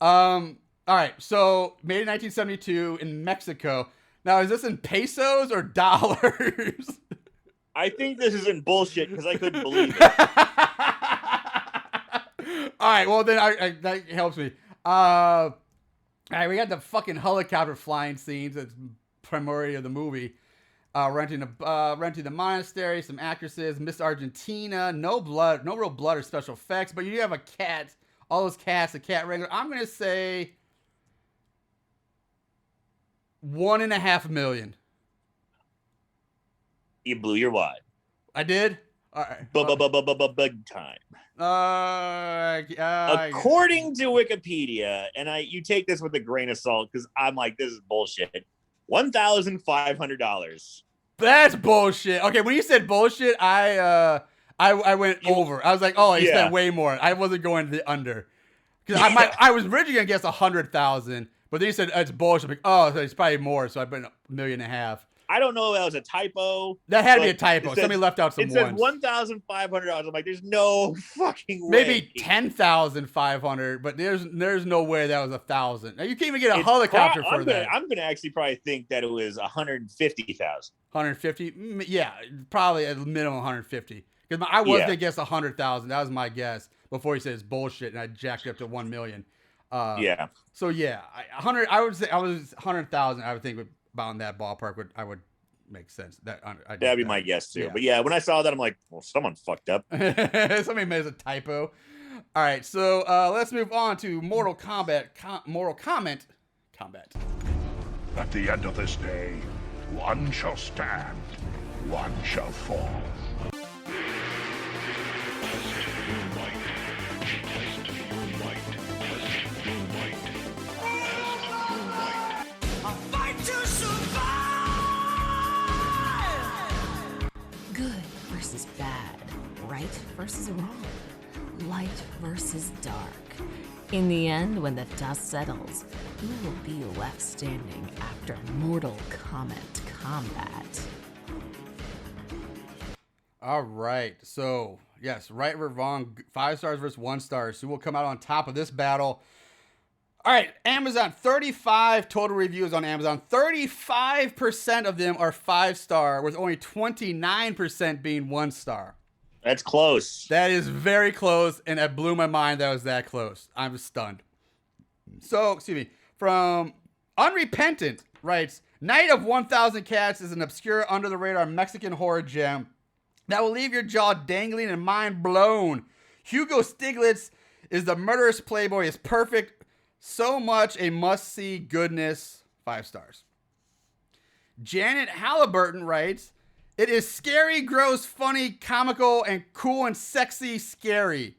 All right, so made in 1972 in Mexico. Now, is this in pesos or dollars? I think this is in bullshit because I couldn't believe it. All right, well then that helps me. All right, we got the fucking helicopter flying scenes. That's primary of the movie. Renting the monastery, some actresses, Miss Argentina, no real blood or special effects, but you do have a cat. All those cats, a cat wrangler. I'm gonna say $1.5 million. You blew your wad. I did? All right. Bug time. According to Wikipedia, and you take this with a grain of salt because I'm like, this is bullshit. $1,500. That's bullshit. Okay, when you said bullshit, I went over. I was like, oh, he spent way more. I wasn't going to the under. Because I was originally gonna guess 100,000, but then you said it's bullshit. I'm like, oh, so it's probably more. So I put $1.5 million. I don't know if that was a typo. That had to be a typo. Somebody left out some ones. It says $1,500. I'm like, there's no fucking way. Maybe 10,500, but there's no way that was 1,000. Now you can't even get a helicopter for that. I'm gonna actually probably think that it was 150,000. 150? Yeah, probably at minimum 150. Because I was gonna guess 100,000. That was my guess before he said it's bullshit, and I jacked it up to 1 million. So yeah, 100. I would say I was 100,000. I would think about in that ballpark would make sense. That'd be my guess too. Yeah. But yeah, when I saw that, I'm like, well, someone fucked up. Somebody made a typo. All right, so let's move on to Mortal Kombat. Combat. At the end of this day, one shall stand, one shall fall. Good versus bad. Right versus wrong. Light versus dark. In the end, when the dust settles, who will be left standing after Mortal Kombat? All right. So, yes, right versus wrong. 5 stars versus 1 star. Who will come out on top of this battle? All right, Amazon, 35 total reviews on Amazon. 35% of them are 5-star, with only 29% being 1 star. That's close. That is very close, and it blew my mind that was that close. I'm stunned. So, excuse me, from Unrepentant writes, Night of 1,000 Cats is an obscure, under-the-radar Mexican horror gem that will leave your jaw dangling and mind blown. Hugo Stiglitz is the murderous playboy, is perfect. So much a must-see goodness. 5 stars. Janet Halliburton writes, it is scary, gross, funny, comical, and cool and sexy scary.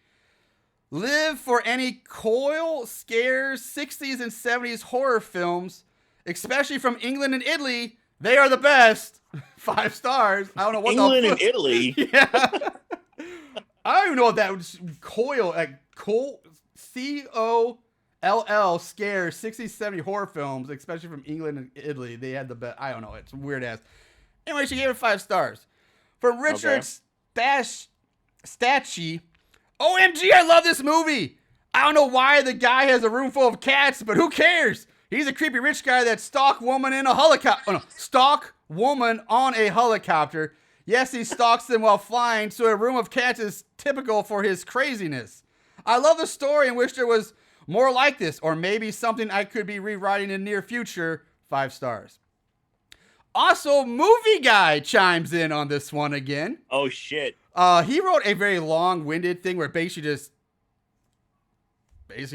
Live for any coil, scares, 60s and 70s horror films, especially from England and Italy. They are the best. 5 stars. I don't know what England and Italy. Yeah. I don't even know what that was. Coil, like COLL scares, 60s, 70s horror films, especially from England and Italy. They had the best. I don't know. It's weird ass. Anyway, she gave it 5 stars. From Richard Stachy, OMG, I love this movie. I don't know why the guy has a room full of cats, but who cares? He's a creepy rich guy that stalk woman on a helicopter. Yes, he stalks them while flying, so a room of cats is typical for his craziness. I love the story and wish there was more like this, or maybe something I could be rewriting in the near future. 5 stars. Also, Movie Guy chimes in on this one again. Oh, shit. He wrote a very long-winded thing where basically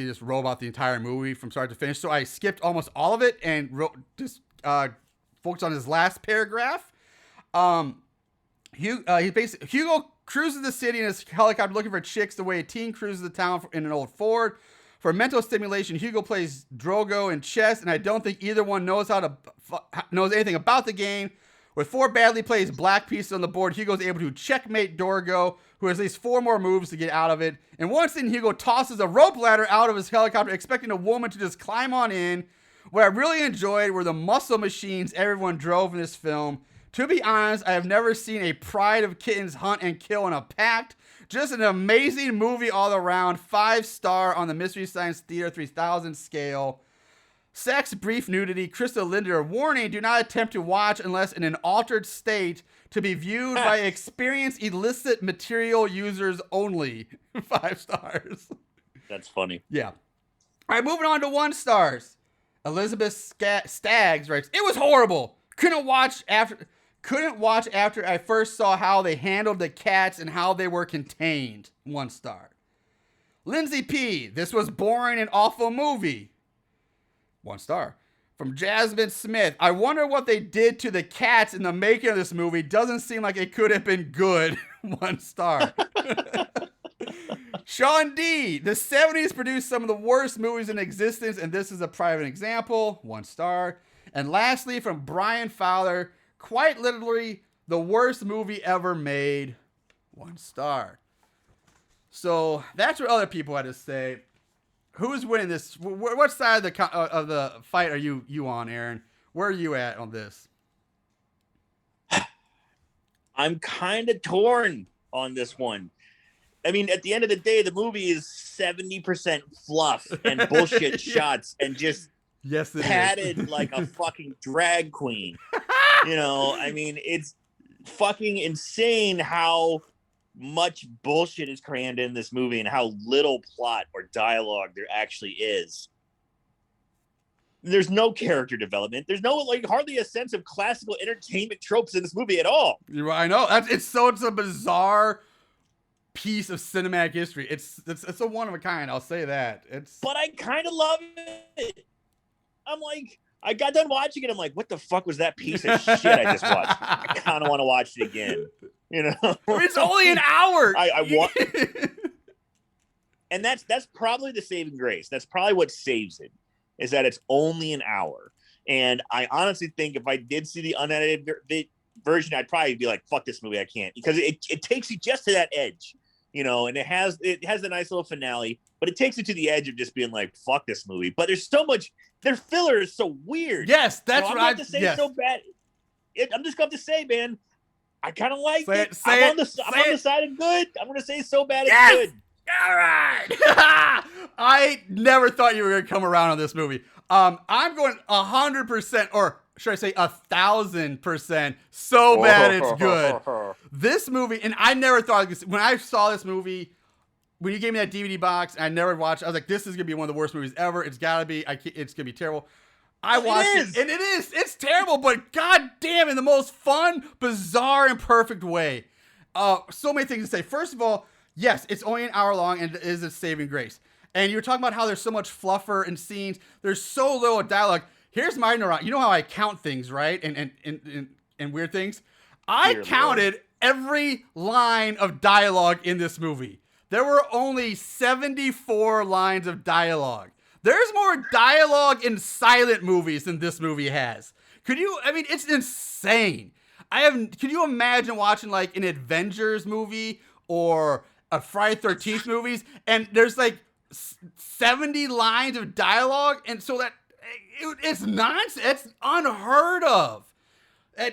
just wrote about the entire movie from start to finish. So I skipped almost all of it and focused on his last paragraph. Hugo cruises the city in his helicopter looking for chicks the way a teen cruises the town in an old Ford. For mental stimulation, Hugo plays Drogo in chess, and I don't think either one knows anything about the game. With 4 badly placed black pieces on the board, Hugo's able to checkmate Drogo, who has at least 4 more moves to get out of it. And once in, Hugo tosses a rope ladder out of his helicopter, expecting a woman to just climb on in. What I really enjoyed were the muscle machines everyone drove in this film. To be honest, I have never seen a pride of kittens hunt and kill in a pact. Just an amazing movie all around. 5 star on the Mystery Science Theater 3000 scale. Sex, brief nudity, Crystal Linder. Warning, do not attempt to watch unless in an altered state, to be viewed by experienced illicit material users only. 5 stars. That's funny. Yeah. All right, moving on to 1 stars. Elizabeth Staggs writes, it was horrible. Couldn't watch after I first saw how they handled the cats and how they were contained. 1 star. Lindsay P. This was boring and awful movie. 1 star. From Jasmine Smith. I wonder what they did to the cats in the making of this movie. Doesn't seem like it could have been good. 1 star. Sean D. The 70s produced some of the worst movies in existence, and this is a private example. 1 star. And lastly, from Brian Fowler, quite literally the worst movie ever made. 1 star. So that's what other people had to say. Who's winning this? What side of the fight are you on, Aaron? Where are you at on this? I'm kind of torn on this one. I mean, at the end of the day, the movie is 70% fluff and bullshit shots and just padded like a fucking drag queen. I mean, it's fucking insane how much bullshit is crammed in this movie and how little plot or dialogue there actually is. There's no character development. There's no hardly a sense of classical entertainment tropes in this movie at all. I know it's a bizarre piece of cinematic history. It's a one of a kind. I'll say that. But I kind of love it. I'm like, I got done watching it. I'm like, what the fuck was that piece of shit I just watched? I kind of want to watch it again. It's only an hour. I want, and that's probably the saving grace. That's probably what saves it. Is that it's only an hour. And I honestly think if I did see the unedited version, I'd probably be like, fuck this movie, I can't. Because it takes you just to that edge, and it has a nice little finale, but it takes you to the edge of just being like, fuck this movie. But there's so much, their filler is so weird. Yes, that's so what I'm going to say it's so bad. I'm just going to say, man, I kind of like it. I'm on the side of good. I'm going to say so bad it's good. All right. I never thought you were going to come around on this movie. I'm going 100%, or should I say 1,000%, so bad it's good. This movie, and I never thought, when I saw this movie, when you gave me that DVD box, and I never watched it, I was like, this is going to be one of the worst movies ever. It's got to be. It's going to be terrible. I watched it, and it is. It's terrible, but goddamn, in the most fun, bizarre, and perfect way. So many things to say. First of all, yes, it's only an hour long, and it is a saving grace. And you were talking about how there's so much fluffer in scenes. There's so little dialogue. Here's my neuron. You know how I count things, right? And weird things. I counted every line of dialogue in this movie. There were only 74 lines of dialogue. There's more dialogue in silent movies than this movie has. It's insane. Could you imagine watching like an Avengers movie or a Friday 13th movies, and there's like 70 lines of dialogue, and so that it's nonsense. It's unheard of.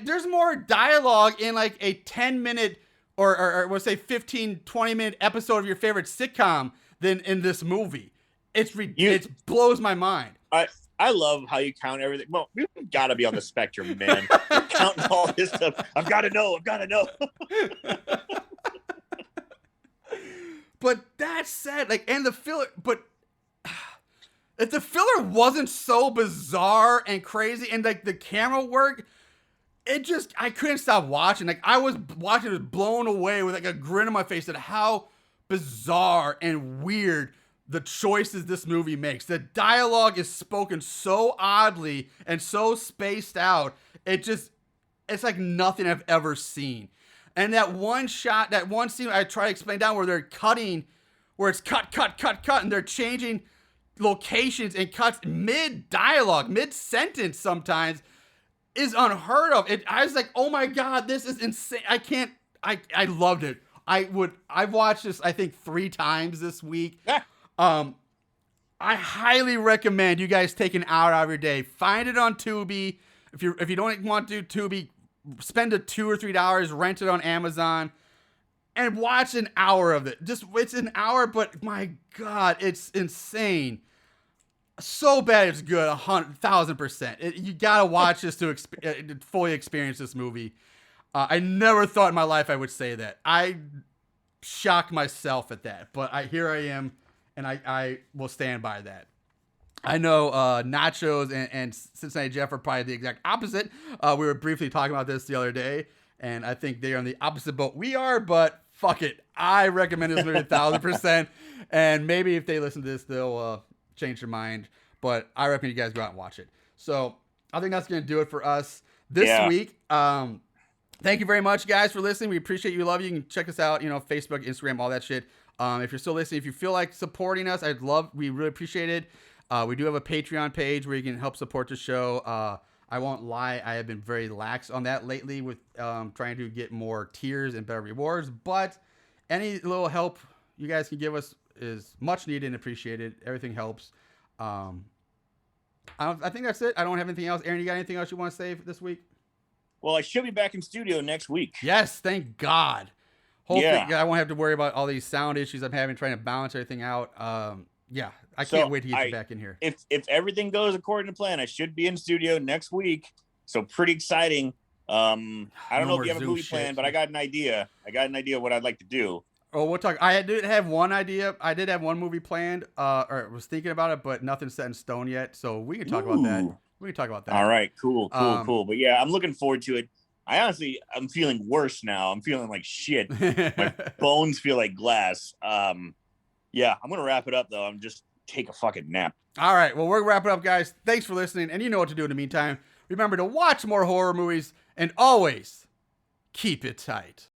There's more dialogue in like a 10-minute or we'll say 15, 20-minute episode of your favorite sitcom than in this movie. It blows my mind. I love how you count everything. Well, you've got to be on the spectrum, man. Counting all this stuff. I've got to know. But that said, and the filler, but if the filler wasn't so bizarre and crazy, and the camera work, I couldn't stop watching. I was watching it, blown away with a grin on my face at how bizarre and weird the choices this movie makes. The dialogue is spoken so oddly and so spaced out. It's like nothing I've ever seen. And that one shot, that one scene I try to explain down where they're cutting, where it's cut, and they're changing locations and cuts mid-dialogue, mid-sentence sometimes, is unheard of. I was like, oh my God, this is insane. I loved it. I've watched this, I think, 3 times this week. I highly recommend you guys take an hour out of your day. Find it on Tubi. If you don't want to do Tubi, spend $2 or $3, rent it on Amazon, and watch an hour of it. It's an hour, but my God, it's insane. So bad it's good, 1,000%. You gotta watch this to fully experience this movie. I never thought in my life I would say that. I shocked myself at that, but here I am, and I will stand by that. I know Nachos and Cincinnati Jeff are probably the exact opposite. We were briefly talking about this the other day, and I think they are on the opposite boat we are, but fuck it. I recommend this movie 1,000%, and maybe if they listen to this, they'll change their mind, but I recommend you guys go out and watch it. So I think that's going to do it for us this week. Thank you very much, guys, for listening. We appreciate you. Love you. You can check us out, Facebook, Instagram, all that shit. If you're still listening, if you feel like supporting us, we really appreciate it. We do have a Patreon page where you can help support the show. I won't lie, I have been very lax on that lately with trying to get more tiers and better rewards. But any little help you guys can give us is much needed and appreciated. Everything helps. I think that's it. I don't have anything else. Aaron, you got anything else you want to say this week? Well, I should be back in studio next week. Yes, thank God. Hopefully, I won't have to worry about all these sound issues I'm having trying to balance everything out. I can't wait to get you back in here. If everything goes according to plan, I should be in studio next week. So pretty exciting. I don't know if you have a movie plan, but I got an idea. What I'd like to do. Oh, we'll talk. I did have one idea. I did have one movie planned, or was thinking about it, but nothing's set in stone yet. So we can talk about that. All right, cool. But yeah, I'm looking forward to it. I'm feeling worse now. I'm feeling like shit. My bones feel like glass. Yeah, I'm going to wrap it up, though. I'm just take a fucking nap. All right. Well, we're going to wrap it up, guys. Thanks for listening. And you know what to do in the meantime. Remember to watch more horror movies and always keep it tight.